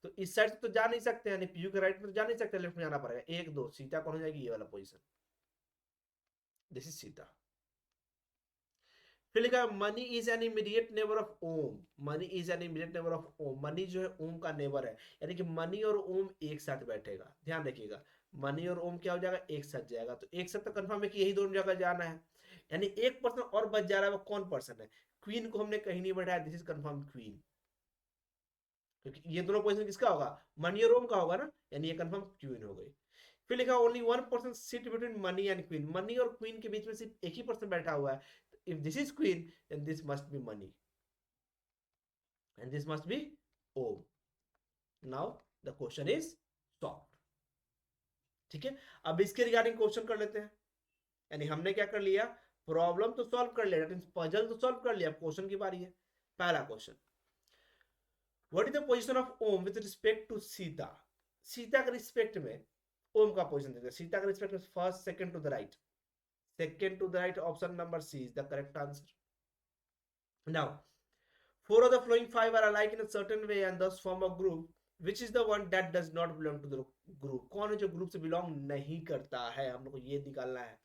तो इस साइड से तो जा नहीं सकते, यानी पीयू के राइट में तो जा नहीं सकते, लेफ्ट में जाना पड़ेगा। 1 2, सीता कौन हो जाएगी, ये वाला पोजीशन, दिस इज सीता। फिर लिखा Mani is an immediate neighbour of Om, Mani is an immediate neighbour of Om, Mani जो है ओम का नेबर है। यानी कि मनी और ओम एक साथ बैठेगा, ध्यान रखिएगा। मनी और ओम क्या हो जाएगा, एक साथ जाएगा। तो एक साथ तो कंफर्म है कि यही दोनों जगह जाना है। यानी 1% और बच जा रहा है, वो कौन पर्सन है, क्वीन को हमने कहीं नहीं बैठाया, दिस इज कंफर्म क्वीन। क्योंकि ये दोनों पोजीशन किसका होगा, मनी और ओम का होगा ना, यानी ये कंफर्म क्वीन हो गई। फिर लिखा only 1% seat between Money and Queen, Money और क्वीन के बीच में सिर्फ एक ही पर्सन बैठा हुआ है। If this is queen then this must be Mani and this must be Om. Now the question is solve. ठीक है, अब इसके रिगार्डिंग क्वेश्चन कर लेते हैं। यानी हमने क्या कर लिया, प्रॉब्लम तो सॉल्व कर लिया, पजल तो सॉल्व कर लिया, अब क्वेश्चन की बारी है। पहला question, what is the position of Om with respect to Sita, Sita के रिस्पेक्ट में ओम का पोजीशन देते हैं। सीता के रिस्पेक्ट में first second to the right, second to the right, option number C is the correct answer. Now four of the following five are alike in a certain way and thus form a group, which is the one that does not belong to the group, कौन है जो group से belong नहीं करता है, हम लोग को ये निकालना है।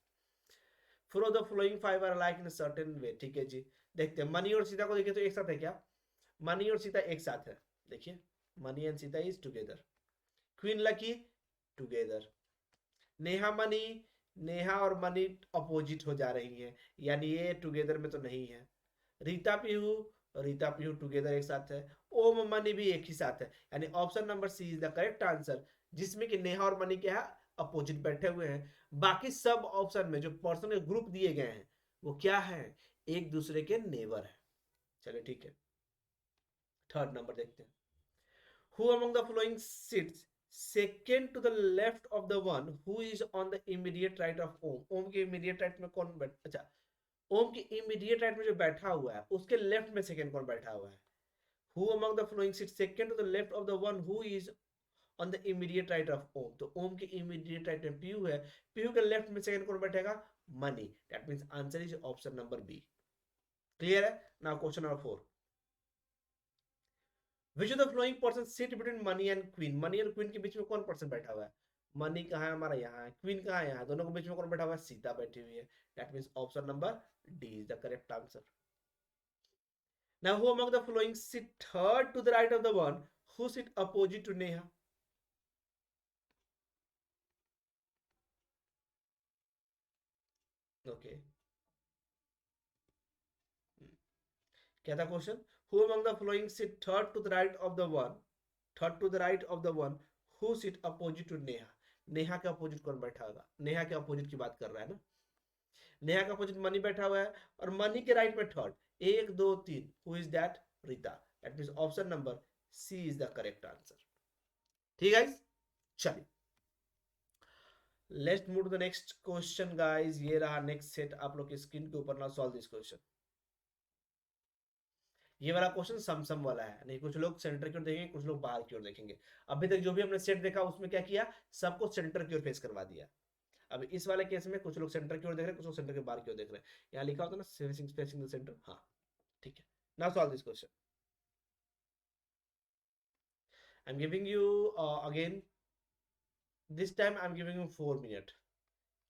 four of the following five are alike in a certain way, ठीक है जी। देखते हैं, मनी और सीता को देखिए तो एक साथ है क्या, मनी और सीता एक साथ है, देखिए money and Sita is together. Queen lucky together. Neha money, Neha और मनी अपोजिट हो जा रही हैं, यानी ये टुगेदर में तो नहीं है। रीता पीहू, रीता पीहू टुगेदर एक साथ है। ओम मनी भी एक ही साथ है, यानी option number C is the correct answer, जिसमें कि नेहा और मनी क्या है, अपोजिट बैठे हुए हैं। बाकी सब ऑप्शन में जो पर्सन के ग्रुप दिए गए हैं वो क्या है, एक दूसरे के नेबर है। चलिए ठीक है, थर्ड नंबर देखते हैं। Who among the following sits second to the left of the one who is on the immediate right of Om? ओम के immediate right में कौन बैठ, अच्छा ओम के immediate right में जो बैठा हुआ है उसके लेफ्ट में सेकंड कौन बैठा हुआ है। Who among the following sits second to the left of the one who is on the immediate right of Om? तो ओम के immediate right में पीयू है, पीयू के लेफ्ट में सेकंड कौन बैठेगा, Money. That means answer is option number B. Clear है। Now question number 4, which of the following person sit between Money and Queen, Money और क्वीन के बीच में कौन पर्सन बैठा हुआ है, मनी कहाँ है हमारा, यहाँ है, क्वीन कहाँ है, यहाँ, दोनों के बीच में कौन बैठा हुआ है, सीता बैठी हुई है। That means option number D is the correct answer. Now who among the following sit third to the right of the one who sit opposite to Neha, okay, क्या था question? Who among the following sit third to the right of the one, third to the right of the one who sit opposite to Neha? Neha के opposite कौन बैठा होगा? नेहा के opposite की बात कर रहा है ना। नेहा के अपोजिट मनी बैठा हुआ है, और मनी के राइट में थर्ड, एक दो तीन, who is that? Rita. That means option number C is the correct answer. ठीक है, चलिए let's move to the next question guys. ये रहा नेक्स्ट सेट आप लोग की स्क्रीन के ऊपर। ना सॉल्व दिस क्वेश्चन। ये वाला क्वेश्चन सम सम वाला है, नहीं कुछ लोग सेंटर की ओर देखेंगे, कुछ लोग बाहर की ओर देखेंगे। अभी तक जो भी हमने सेट देखा उसमें क्या किया, सबको सेंटर की ओर फेस करवा दिया। अब इस वाले केस में कुछ लोग सेंटर की ओर देख रहे हैं, कुछ लोग सेंटर के बाहर की ओर देख रहे हैं। यहाँ लिखा होता है ना फेसिंग द सेंटर। हाँ, ठीक है। Now solve this question. I am giving you again, this time I am giving you 4 minute.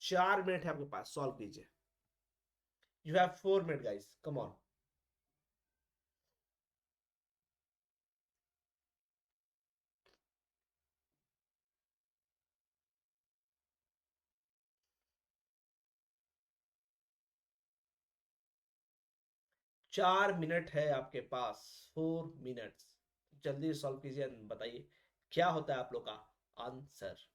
4 minute है आपके पास, सॉल्व कीजिए। You have 4 minute guys, come on. 4 minute है आपके पास, 4 मिनट्स। जल्दी सॉल्व कीजिए, बताइए क्या होता है आप लोग का आंसर।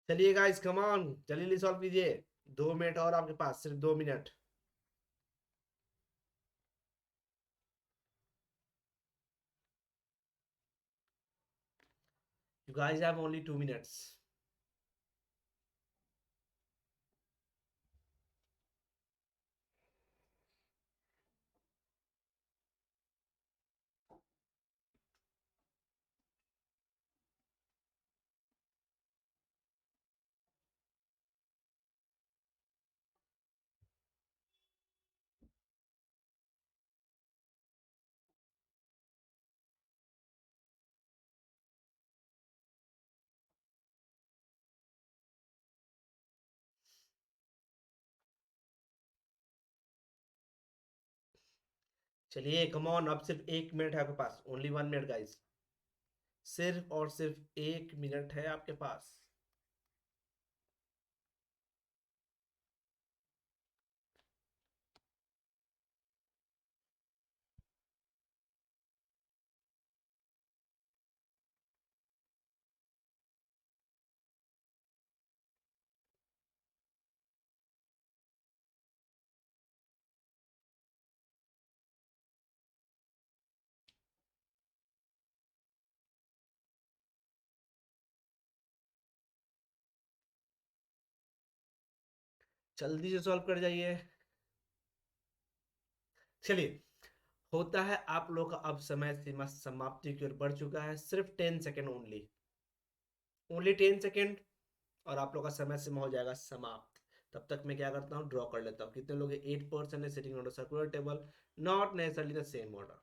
चलिए गाइस कम ऑन, जल्दी सॉल्व कीजिए। 2 मिनट और आपके पास, सिर्फ 2 minute. You guys have only 2 minutes. चलिए कम ऑन, अब सिर्फ 1 मिनट है आपके पास, ओनली 1 मिनट गाइस। सिर्फ और सिर्फ 1 मिनट है आपके पास। जल्दी से सॉल्व कर जाइए। चलिए, होता है आप लोग का अब समय सीमा समाप्ति की ओर बढ़ चुका है, सिर्फ 10 सेकेंड ओनली, ओनली 10 सेकेंड, और आप लोग का समय सीमा हो जाएगा समाप्त। तब तक मैं क्या करता हूँ, ड्रॉ कर लेता हूँ कितने लोग हैं। 8% है sitting on circular table, not necessarily the same order.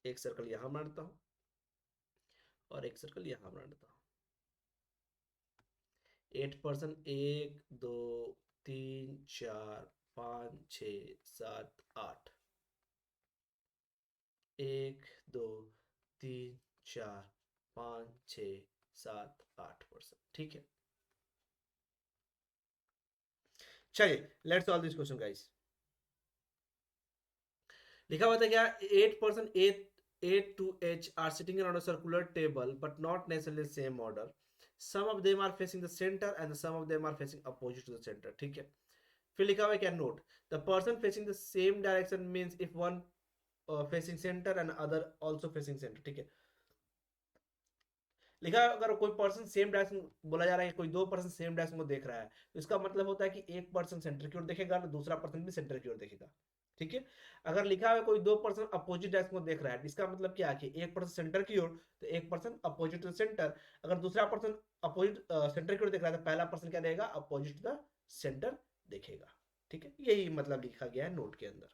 एक सर्कल यहाँ मारता हूँ और एक सर्कल यहाँ मारता हूँ। 8%, 1 2 3 4 5 6 7 8, 1 2 3 4 5 6 7-8%। ठीक है, चलिए let's solve this question guys. लिखा हुआ था क्या, 8% A to H are sitting around a circular table but not necessarily the same order. Some of them are facing the center and some of them are facing opposite to the center। ठीक है, फिर लिखा हुआ है क्या, note the person facing the same direction means if one facing centre and other also facing centre. ठीक है, लिखा है अगर कोई पर्सन सेम डायरेक्शन, बोला जा रहा है कि कोई दो पर्सन सेम डायरेक्शन को देख रहा है, तो इसका मतलब होता है कि एक पर्सन सेंटर की ओर देखेगा और दूसरा पर्सन भी सेंटर की ओर देखेगा। ठीक है, अगर लिखा है कोई दो पर्सन अपोजिट डायरेक्शन को देख रहा है, इसका मतलब क्या है कि एक पर्सन सेंटर की ओर तो एक पर्सन अपोजिट टू सेंटर। अगर दूसरा पर्सन अपोजिट सेंटर की ओर देख रहा है तो पहला पर्सन क्या देगा, अपोजिट द सेंटर देखेगा। ठीक है, यही मतलब लिखा गया है नोट के अंदर।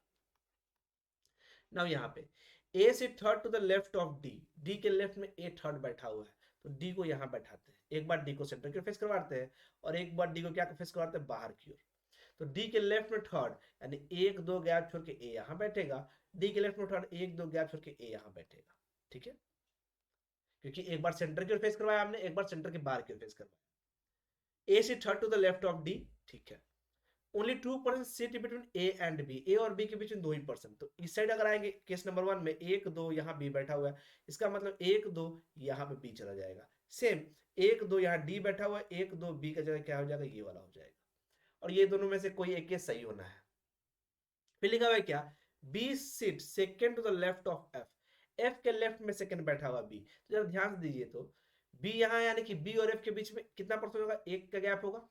नाउ यहाँ पे ए से third to the left of D, D के लेफ्ट में ए थर्ड बैठा हुआ है, तो डी को यहाँ बैठाते हैं। एक बार डी को सेंटर की ओर फेस करवाते हैं और एक बार डी को क्या फेस करवाते हैं, बाहर की ओर। तो डी के लेफ्ट में थर्ड यानी एक दो गैप छोड़ के ए यहाँ बैठेगा, डी के लेफ्ट में थर्ड एक दो गैप छोड़ के ए यहाँ बैठेगा। ठीक है, क्योंकि एक बार सेंटर की ओर फेस करवाया हमने, एक बार सेंटर के बाहर की ओर फेस करवाया। ए से third to the left of D. ठीक है, only 2% sit between A and B, A और बी के बीच में 2 ही पर्सन। तो इस साइड अगर आएंगे केस नंबर 1 में एक दो यहाँ बी बैठा हुआ है, इसका मतलब एक दो यहाँ पे बी चला जाएगा। सेम एक दो यहाँ डी बैठा हुआ है, एक दो बी का जगह क्या हो जाएगा, ये वाला हो जाएगा। और ये दोनों में से कोई एक केस सही होना है। फिर लिखा हुआ है क्या, B seat second to the left of F, F के लेफ्ट में सेकेंड बैठा हुआ बी। तो जरा ध्यान से दीजिए, तो बी यहाँ यानी कि बी और एफ के बीच में कितना पर्सन होगा, एक का गैप होगा।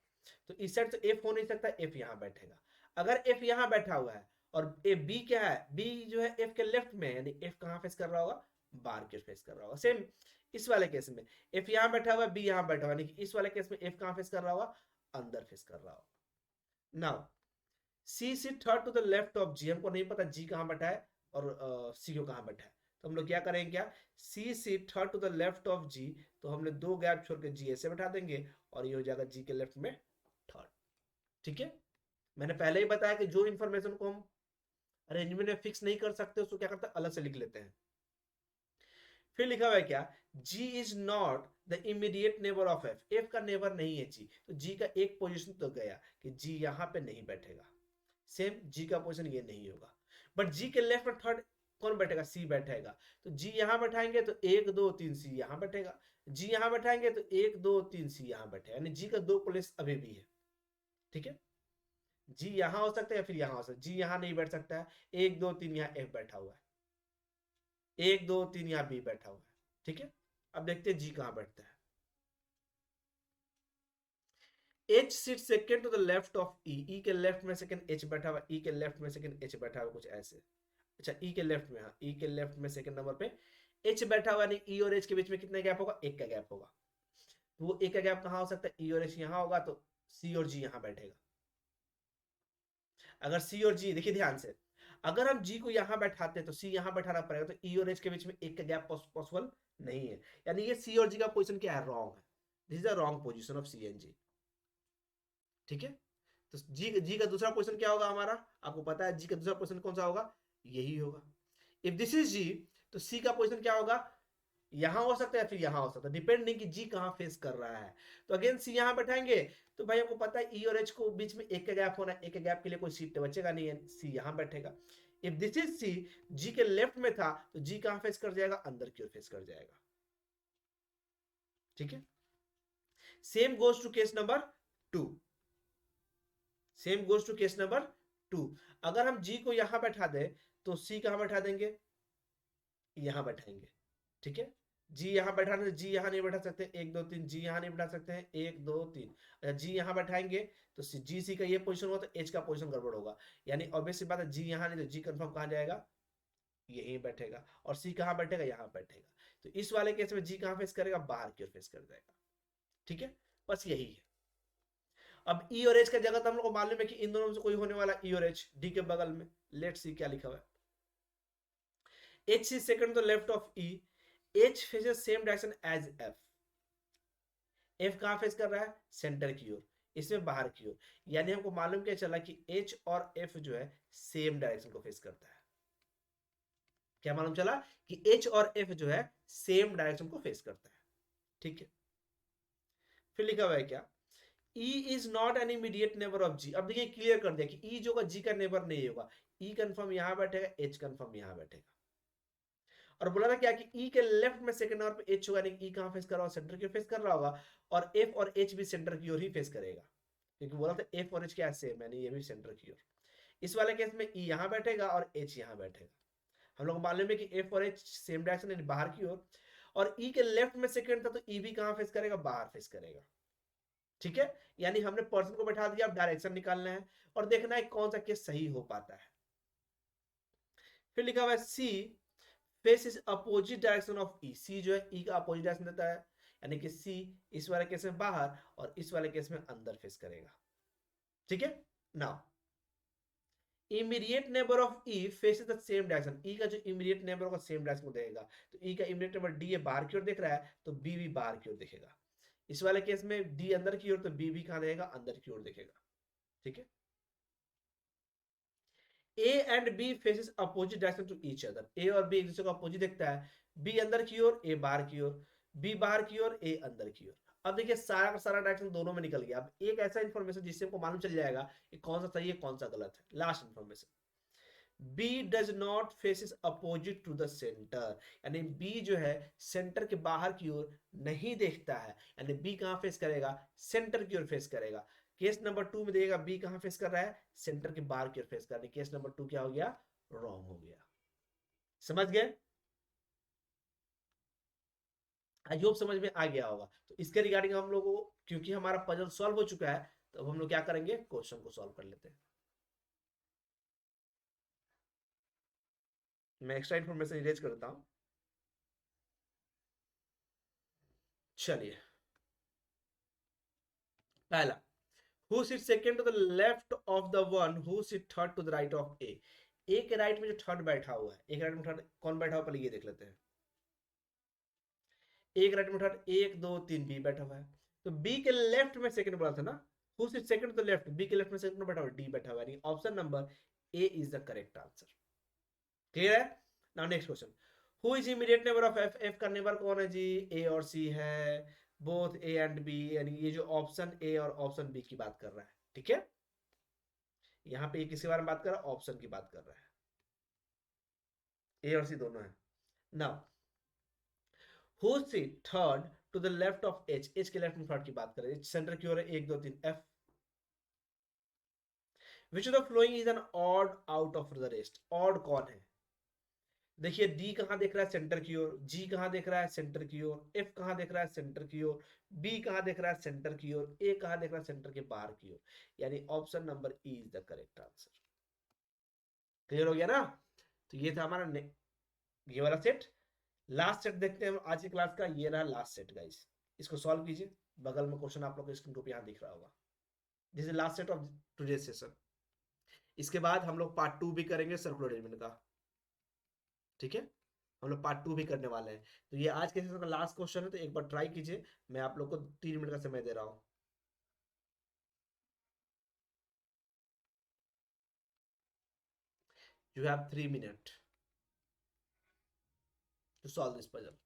तो इस साइड तो एफ हो नहीं सकता, एफ यहाँ बैठेगा। अगर एफ यहाँ बैठा हुआ है और ए बी क्या है, बी जो है एफ के लेफ्ट में, यानी एफ कहाँ फेस कर रहा होगा, बाहर के फेस कर रहा होगा। सेम इस वाले केस में एफ यहाँ बैठा हुआ है, बी यहाँ बैठा हुआ है, इस वाले केस में एफ कहाँ फेस कर रहा होगा, अंदर फेस कर रहा होगा। नाउ सी से third to the left of G, हमको नहीं पता जी कहाँ बैठा है और सी को कहाँ बैठा है, तो हम लोग क्या करेंगे, क्या सी से third to the left of G, तो हमने दो गैप छोड़ के जी ऐसे बैठा देंगे और ये हो जाएगा जी के लेफ्ट में थर्ड। ठीक है, मैंने पहले ही बताया कि जो इंफॉर्मेशन को हम अरेंजमेंट में फिक्स नहीं कर सकते उसको क्या करते हैं, अलग से लिख लेते हैं। फिर लिखा हुआ है क्या, G is not the immediate neighbour of F, F का नेबर नहीं है जी, तो जी का एक पोजीशन तो गया कि जी यहां पे नहीं बैठेगा। सेम जी का पोजीशन ये नहीं होगा, बट जी के लेफ्ट में थर्ड कौन बैठेगा, सी बैठेगा। तो जी यहां बैठाएंगे तो 1 2 3 सी यहां बैठेगा, जी यहां बैठाएंगे तो 1 2 3 सी यहां बैठेगा, यानी जी का 2 प्लेस अभी भी है। ठीक है, जी यहां हो सकता है या फिर यहां हो सकता है, जी यहां नहीं बैठ सकता है, 1 2 3 यहाँ एफ बैठा हुआ है, 1 2 3 यहाँ बी बैठा हुआ है। ठीक है, अब देखते हैं जी कहां बैठता है। H sit second to the left of E, E के लेफ्ट में सेकेंड एच बैठा हुआ, ई के लेफ्ट में सेकेंड एच बैठा हुआ, कुछ ऐसे। अच्छा ई के लेफ्ट में, हाँ ई के लेफ्ट में सेकेंड नंबर पे एच बैठा हुआ, नहीं ई और एच के बीच में कितना गैप होगा, एक का गैप होगा। तो वो एक का गैप कहाँ हो सकता है, ई और एच यहाँ होगा, तो सी और जी यहाँ बैठेगा। अगर सी और जी, देखिए ध्यान से, अगर हम जी को यहाँ बैठाते हैं तो सी यहाँ बैठाना पड़ेगा, तो ई और एच के बीच में एक का गैप पॉसिबल नहीं है, यानी ये सी और जी का पोजीशन क्या है, रॉन्ग है। This is the wrong position of C and G. ठीक है, तो जी का दूसरा पोजीशन क्या होगा हमारा, आपको पता है जी का दूसरा पोजीशन कौन सा होगा, यही होगा। इफ दिस इज जी, तो सी का पोजीशन क्या होगा, यहां हो सकता है या फिर यहां हो सकता है, डिपेंडिंग कि जी कहां फेस कर रहा है। तो अगेन सी यहां बैठाएंगे तो भाई आपको पता है ई और एच को बीच में एक का गैप होना है, एक के गैप के लिए कोई सीट बचेगा नहीं है, सी यहां बैठेगा। इफ दिस इज सी, जी के लेफ्ट में था तो जी कहां फेस कर जाएगा, अंदर की ओर फेस कर जाएगा। ठीक है, same goes to case number 2, same goes to case number 2। अगर हम जी को यहां बैठा दे तो सी कहां बैठा देंगे, यहां बैठाएंगे। ठीक है, जी यहां बैठाने, जी यहां नहीं बैठा सकते, 1 2 3 जी यहां नहीं बैठा सकते हैं, 1 2 3। अच्छा जी यहां बैठाएंगे तो जी सी का ये पोजीशन हुआ तो एच का पोजीशन गड़बड़ होगा, यानी ऑब्वियस सी बात है जी यहां नहीं तो जी कंफर्म कहां जाएगा, यहीं बैठेगा, और सी कहां बैठेगा, यहां बैठेगा। तो इस वाले केस में जी कहां फेस करेगा, बाहर की ओर फेस कर जाएगा। ठीक है, बस यही है। अब ई और एच का जगह तो हम लोग को मालूम है कि इन दोनों में से कोई होने वाला, ई और एच डी के बगल में। लेट्स सी क्या लिखा हुआ है, H is second to the left of E, H faces same direction as F, F कहां फेस कर रहा है, सेंटर की ओर, इसमें बाहर की ओर, यानी हमको मालूम क्या चला कि एच और एफ जो है सेम डायरेक्शन को फेस करता है। क्या मालूम चला कि एच और एफ जो है सेम डायरेक्शन को फेस करता है। ठीक है, फिर लिखा हुआ है क्या, E is not an immediate neighbour of G. अब देखिए क्लियर कर दिया कि ई जो होगा जी का नेबर नहीं होगा, ई कंफर्म यहां बैठेगा, एच कंफर्म यहां बैठेगा। और बोला था क्या कि ई के लेफ्ट में सेकंड नंबर पे एच होगा, नहीं ई कहां फेस कर रहा होगा, सेंटर की ओर फेस कर रहा होगा, और एफ और एच भी सेंटर की ओर ही फेस करेगा, क्योंकि बोला था एफ और एच क्या सेम, यानी ये भी सेंटर की ओर। इस वाले केस में ई यहां बैठेगा और एच यहां बैठेगा। हम लोग मालूम है कि एफ और एच सेम डायरेक्शन यानी बाहर की ओर, और ई के लेफ्ट में सेकंड था तो ई भी कहां फेस करेगा, बाहर फेस करेगा। ठीक है, यानी हमने पर्सन को बैठा दिया, अब डायरेक्शन निकालना है और देखना है कौन सा केस सही हो पाता है। फिर लिखा हुआ है C face is opposite direction of E. C जो है ई का अपोजिट डायरेक्शन देता है, यानी कि सी इस वाले केस में बाहर और इस वाले केस में अंदर फेस करेगा। ठीक है, now immediate neighbour of E faces the same direction. E का जो इमीडिएट नेबर होगा सेम डायरेक्शन को देगा, तो ई का इमीडिएट नेबर डी है बाहर की ओर देख रहा है, तो बी भी बाहर की ओर देखेगा। इस वाले केस में डी अंदर की ओर, तो बी भी कहां देगा, अंदर की ओर देखेगा। ठीक है, A and B faces opposite direction to each other. A और बी एक दूसरे को अपोजिट देखता है, बी अंदर की ओर, ए बाहर की ओर, बी बाहर की ओर, ए अंदर की ओर। अब देखिए सारा का सारा डायरेक्शन दोनों में निकल गया। अब एक ऐसा इंफॉर्मेशन जिससे हमको मालूम चल जाएगा कि कौन सा सही है कौन सा गलत है। Last information, B does not faces opposite to the centre, यानी बी जो है सेंटर के बाहर की ओर नहीं देखता है, यानी बी कहां फेस करेगा, सेंटर की ओर फेस करेगा। केस नंबर 2 में देखिएगा बी कहां फेस कर रहा है, सेंटर के बाहर की ओर फेस कर रहा है। केस नंबर 2 क्या हो गया, रॉन्ग हो गया। समझ गए, आई होप समझ में आ गया होगा। तो इसके रिगार्डिंग हम लोग को, क्योंकि हमारा पजल सॉल्व हो चुका है, तो अब हम लोग क्या करेंगे, क्वेश्चन को सॉल्व कर लेते हैं। मैं एक्स्ट्रा इन्फॉर्मेशन इरेज करता हूं। चलिए, पहला, who sits second to the left of the one who sit third to the right of A। ए के राइट में जो थर्ड बैठा हुआ है, एक राइट में थर्ड कौन बैठा हुआ पहले ये देख लेते हैं। एक राइट में थर्ड 1 2 3 बी बैठा हुआ है, तो बी के लेफ्ट में सेकंड बोला था ना, who sit second to the left, B के लेफ्ट में सेकंड बैठा हुआ डी बैठा हुआ है, option number A is the correct answer. Clear है। Now next question, who is immediate neighbour of F. F का नेबर कौन है जी, ए और सी है, बोथ ए एंड बी, यानी ये जो ऑप्शन ए और ऑप्शन बी की बात कर रहा है। ठीक है, यहाँ पे किसके बारे में बात कर रहा है, ऑप्शन की बात कर रहा है, ए और सी दोनों है। Now who sit third to the left of H. H के लेफ्ट में थर्ड की बात कर रहे हैं, सेंटर की ओर है 1 2 3 F. Which of the following is an odd out of the rest. Odd कौन है, देखिए डी कहां देख रहा है, सेंटर की ओर, जी कहां देख रहा है, सेंटर की ओर, एफ कहां देख रहा है, सेंटर की ओर, बी कहां देख रहा है, सेंटर की ओर, ए कहां देख रहा है, सेंटर के बाहर की ओर, यानी option number E is the correct answer. Clear हो गया ना। तो ये था हमारा ये वाला सेट। लास्ट सेट देखते हैं आज की क्लास का, ये रहा लास्ट सेट गाइस। इसको सॉल्व कीजिए, बगल में क्वेश्चन आप लोग को स्क्रीन पे यहाँ दिख रहा होगा। This is last set of today session. इसके बाद हम लोग पार्ट 2 भी करेंगे सर्कुलर अरेंजमेंट का। ठीक है, हम लोग पार्ट 2 भी करने वाले हैं। तो ये आज के सेशन का लास्ट क्वेश्चन है, तो एक बार ट्राई कीजिए। मैं आप लोग को 3 मिनट का समय दे रहा हूँ। You have 3 minute to solve this puzzle.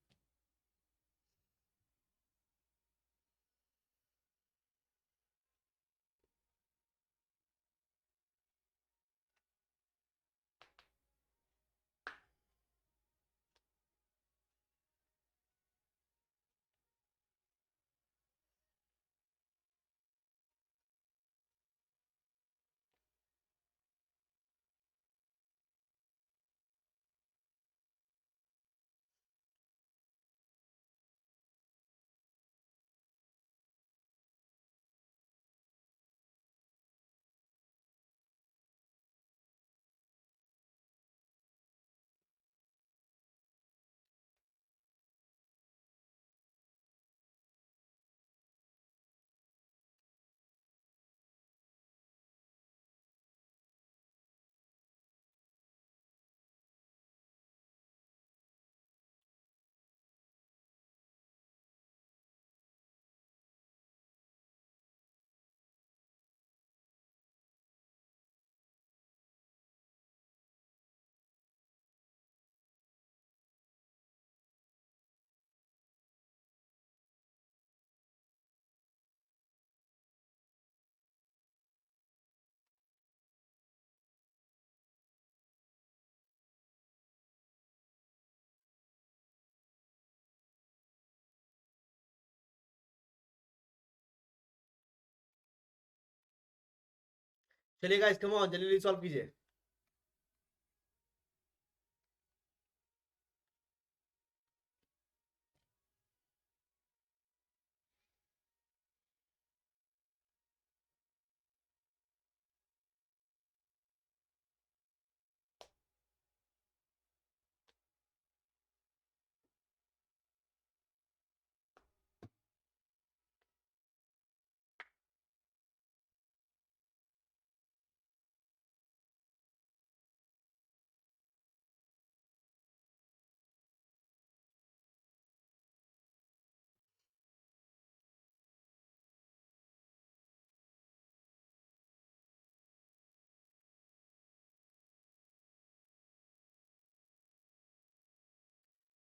चलिए गाइस कम ऑन, जल्दी सॉल्व कीजिए।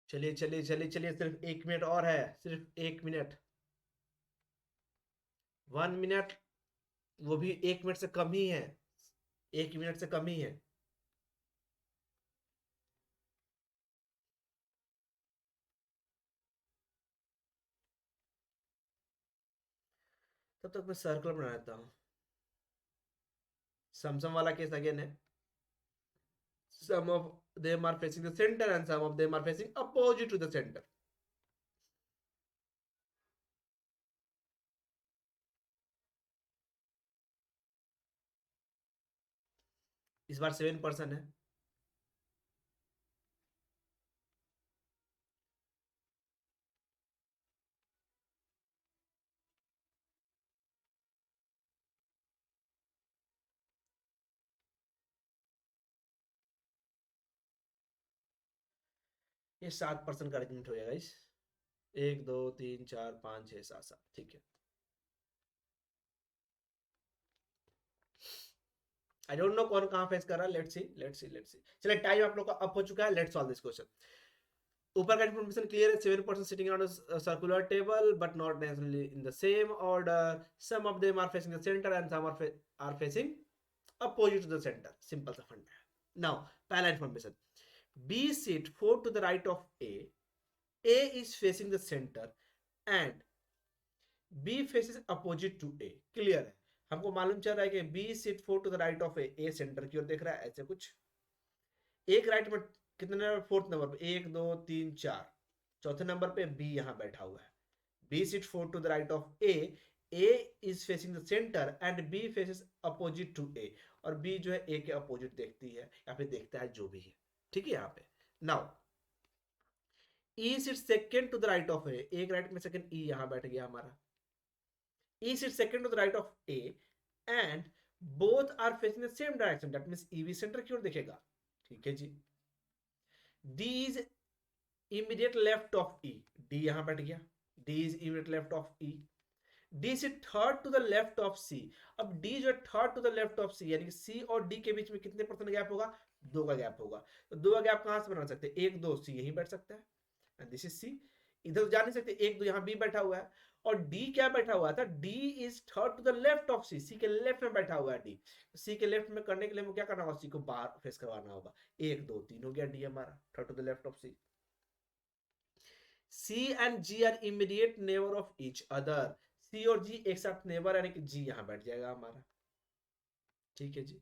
चलिए चलिए चलिए चलिए, सिर्फ 1 मिनट और है, सिर्फ 1 मिनट। 1 मिनट, वो भी 1 मिनट से कम ही है, 1 मिनट से कम ही है। तब तक मैं सर्कल बना लेता हूँ। समसम वाला केस अगेन है। Some of them are facing the center and some of them are facing opposite to the center. इस बार 7% है। ये 7% का अरेंजमेंट हो जाएगा इस 1 2 3 4 5 6 7 7, ठीक है। आई डोंट नो कौन कहां फेस कर रहा है, let's see let's see let's see. चलिए टाइम आप लोग का अप हो चुका है, लेट्स सॉल्व दिस क्वेश्चन। ऊपर का इन्फॉर्मेशन क्लियर है, 7% sitting on circular table but not necessarily in the same order, some of them are facing the centre and some are facing opposite to the centre. Simple सा फंडा है। नाउ पहला information, B sit 4 to the right of A. A is facing the center and B faces opposite to A. Clear है, हमको मालूम चल रहा है कि B sit 4 to the right of A. A centre की ओर देख रहा है, ऐसे कुछ। एक राइट में कितने नंबर, फोर्थ नंबर पे, 1 2 3 4, चौथे नंबर पे B यहां बैठा हुआ है। B sit 4 to the right of A. A is facing the center and B faces opposite to A. और B जो है A के अपोजिट देखती है या फिर देखता है, जो भी है, ठीक है। यहाँ पे now E sits second to the right of A. एक राइट में सेकंड E यहां बैठ गया हमारा। E sits second to the right of A and both are facing the same direction. That means E भी सेंटर की ओर देखेगा, ठीक है जी। D is immediate left of E. D यहां बैठ गया, D is immediate left of E. D से third to the left of C। अब D जो है third to the left of C, यानी कि C और D के बीच में कितने परसेंट गैप होगा, 2 का गैप होगा। तो 2 का गैप कहां से बना सकते हैं, 1 2 C यहीं बैठ सकता है एंड दिस इज C। इधर तो जा नहीं सकते, 1 2 यहाँ B बैठा हुआ है और D क्या बैठा हुआ था, D is third to the left of C। C के लेफ्ट में बैठा हुआ है D। C के लेफ्ट में करने के लिए हमें क्या करना होगा, C को बाहर फेस करवाना होगा। 1 2 3 हो गया D हमारा third to the left of C। C and G are immediate neighbor of each other. C और G एक साथ नेबर, यानी कि G यहां बैठ जाएगा हमारा, ठीक है जी।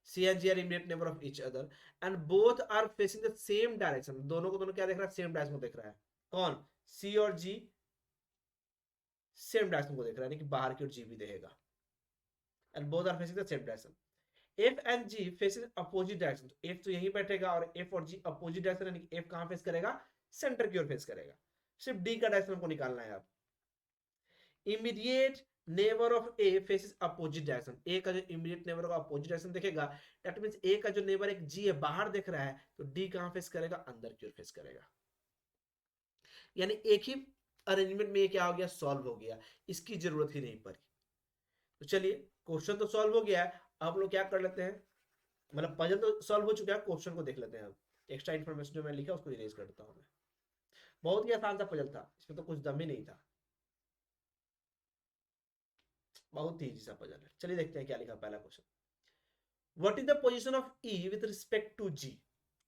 C and G are immediate neighbor of each other and both are facing the same direction. दोनों को दोनों क्या देख रहा है, सेम डायरेक्शन को देख रहा है। कौन, C और G सेम डायरेक्शन को देख रहा है, यानी कि बाहर की ओर G भी देखेगा। and both are facing the same direction. F and G faces opposite direction. तो F तो यहीं बैठेगा और F और G अपोजिट डायरेक्शन, यानी कि F कहां फेस करेगा, सेंटर की ओर फेस करेगा। सिर्फ D का डायरेक्शन हमको निकालना है। अब immediate neighbour of A faces opposite direction. A का जो इमीडिएट नेबर का अपोजिट डायरेक्शन देखेगा, दैट मींस ए का जो नेबर एक जी है बाहर देख रहा है, तो डी कहां फेस करेगा, अंदर की ओर फेस करेगा। यानी एक ही अरेंजमेंट में ये क्या हो गया, सॉल्व हो गया, इसकी जरूरत ही नहीं पड़ी। तो चलिए क्वेश्चन तो सॉल्व हो गया है, अब लोग क्या कर लेते हैं, मतलब पजल तो सॉल्व हो चुका है, क्वेश्चन को देख लेते हैं। अब एक्स्ट्रा इन्फॉर्मेशन जो मैं लिखा उसको इरेज कर देता हूं मैं। बहुत ही आसान सा पजल था, इसमें तो कुछ दम ही नहीं था, बहुत ही इजी सा पजल है। चलिए देखते हैं क्या लिखा पहला question. What is the position of E with respect to G?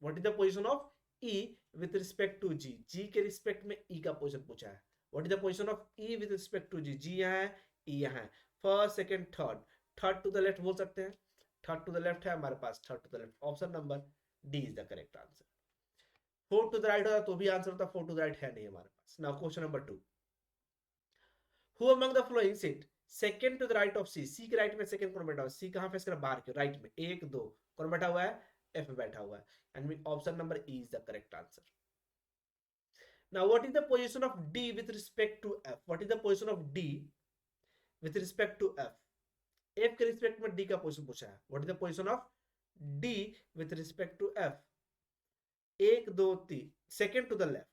What is the position of E with respect to G? G के रिस्पेक्ट में E का पोजीशन पूछा है। What is the position of E with respect to G? G यहाँ है, E यहाँ है, first second third, third to the left बोल सकते हैं, थर्ड टू द लेफ्ट है हमारे पास, third to the left, option number D is the correct answer. Fourth to the right होता तो भी आंसर होता, फोर्थ टू द राइट है नहीं हमारे पास। Now question number 2, who among the following sit second to the right of C, C के right में सेकंड कौन बैठा हुआ है, सी कहां फेस कर बाहर के राइट में, एक दो कौन बैठा हुआ है, एफ बैठा हुआ है, and option number E is the correct answer. Now what is the position of D with respect to F, what is the position of D with respect to F, F के respect में D का position पूछा है, what is the position of D with respect to F, एक दो तीन, second to the left,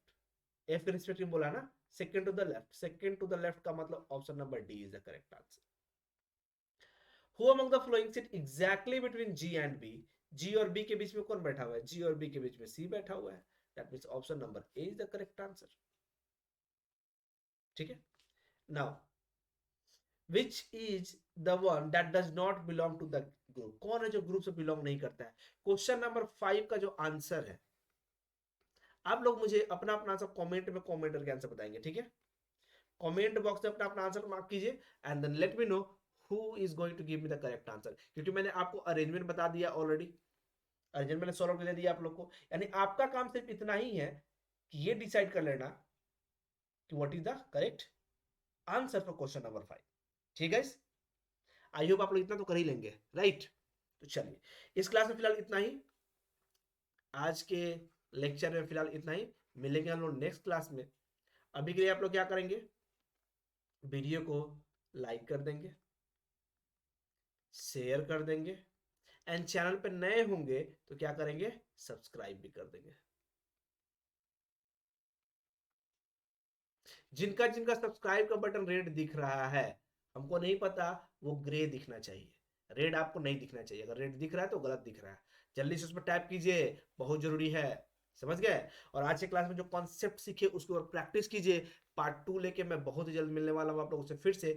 F के respect में बोला ना, second to the left, second to the left का मतलब option number D is the correct answer. Who among the following sit exactly between G and B, G और B के बीच में कौन बैठा हुआ है, G और B के बीच में C बैठा हुआ है, that means option number A is the correct answer। ठीक है, now which is the one that does not belong to the group, कौन है जो ग्रुप से बिलोंग नहीं करता है। क्वेश्चन नंबर 5 का जो आंसर है, आप लोग मुझे अपना अपना आंसर कमेंट में कमेंट करके आंसर बताएंगे, ठीक है, कमेंट बॉक्स में अपना अपना आंसर मार्क कीजिए and then let me know who is going to give me the correct answer, क्योंकि मैंने आपको अरेंजमेंट बता दिया ऑलरेडी, अरेंजमेंट मैंने सॉल्व कर दिया आप लोग को, यानी आपका काम सिर्फ इतना ही है कि ये डिसाइड कर लेना कि what is the correct answer for question number 5। ठीक है, आई होप आप लोग इतना तो कर ही लेंगे, राइट। तो चलिए, इस क्लास में फिलहाल इतना ही, आज के लेक्चर में फिलहाल इतना ही, मिलेंगे हम लोग नेक्स्ट क्लास में। अभी के लिए आप लोग क्या करेंगे, वीडियो को लाइक कर देंगे, शेयर कर देंगे, एंड चैनल पे नए होंगे तो क्या करेंगे, सब्सक्राइब भी कर देंगे। जिनका जिनका सब्सक्राइब का बटन रेड दिख रहा है, हमको नहीं पता, वो ग्रे दिखना चाहिए, रेड आपको नहीं दिखना चाहिए, अगर रेड दिख रहा है तो गलत दिख रहा है, जल्दी से उस पर टैप कीजिए, बहुत जरूरी है, समझ गए। और आज के क्लास में जो कॉन्सेप्ट सीखे उसके ऊपर प्रैक्टिस कीजिए, पार्ट 2 लेके मैं बहुत ही जल्द मिलने वाला हूँ आप लोगों से फिर से,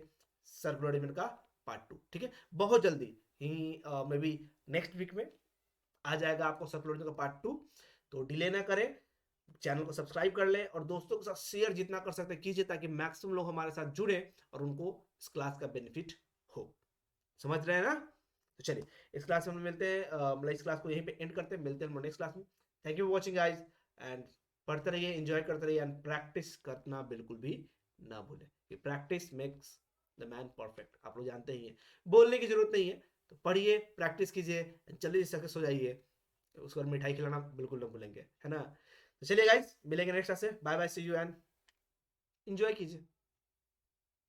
सर्कुलर एलिमेंट का पार्ट 2, ठीक है, बहुत जल्दी ही, मे बी नेक्स्ट वीक में आ जाएगा आपको सर्कुलर एलिमेंट का पार्ट 2। तो डिले ना करें, चैनल को सब्सक्राइब कर ले और दोस्तों के साथ शेयर जितना कर सकते कीजिए, ताकि मैक्सिमम लोग हमारे साथ जुड़े और उनको इस क्लास का बेनिफिट हो, समझ रहे हैं ना। तो चलिए, इस क्लास में हम मिलते हैं, मतलब इस क्लास को यहीं पे एंड करते हैं, मिलते हैं नेक्स्ट क्लास में। Thank you for watching guys, and पढ़ते रहिए, एंजॉय करते रहिए, एंड प्रैक्टिस करना बिल्कुल भी ना भूलें, कि practice makes the man perfect, आप लोग जानते ही हैं, बोलने की जरूरत नहीं है, तो पढ़िए, प्रैक्टिस कीजिए, जल्दी से सक्सेस हो जाइए, उसके बाद मिठाई खिलाना बिल्कुल ना भूलेंगे, है ना। तो चलिए गाइज, मिलेंगे नेक्स्ट क्लास से, bye bye, see you and enjoy कीजिए।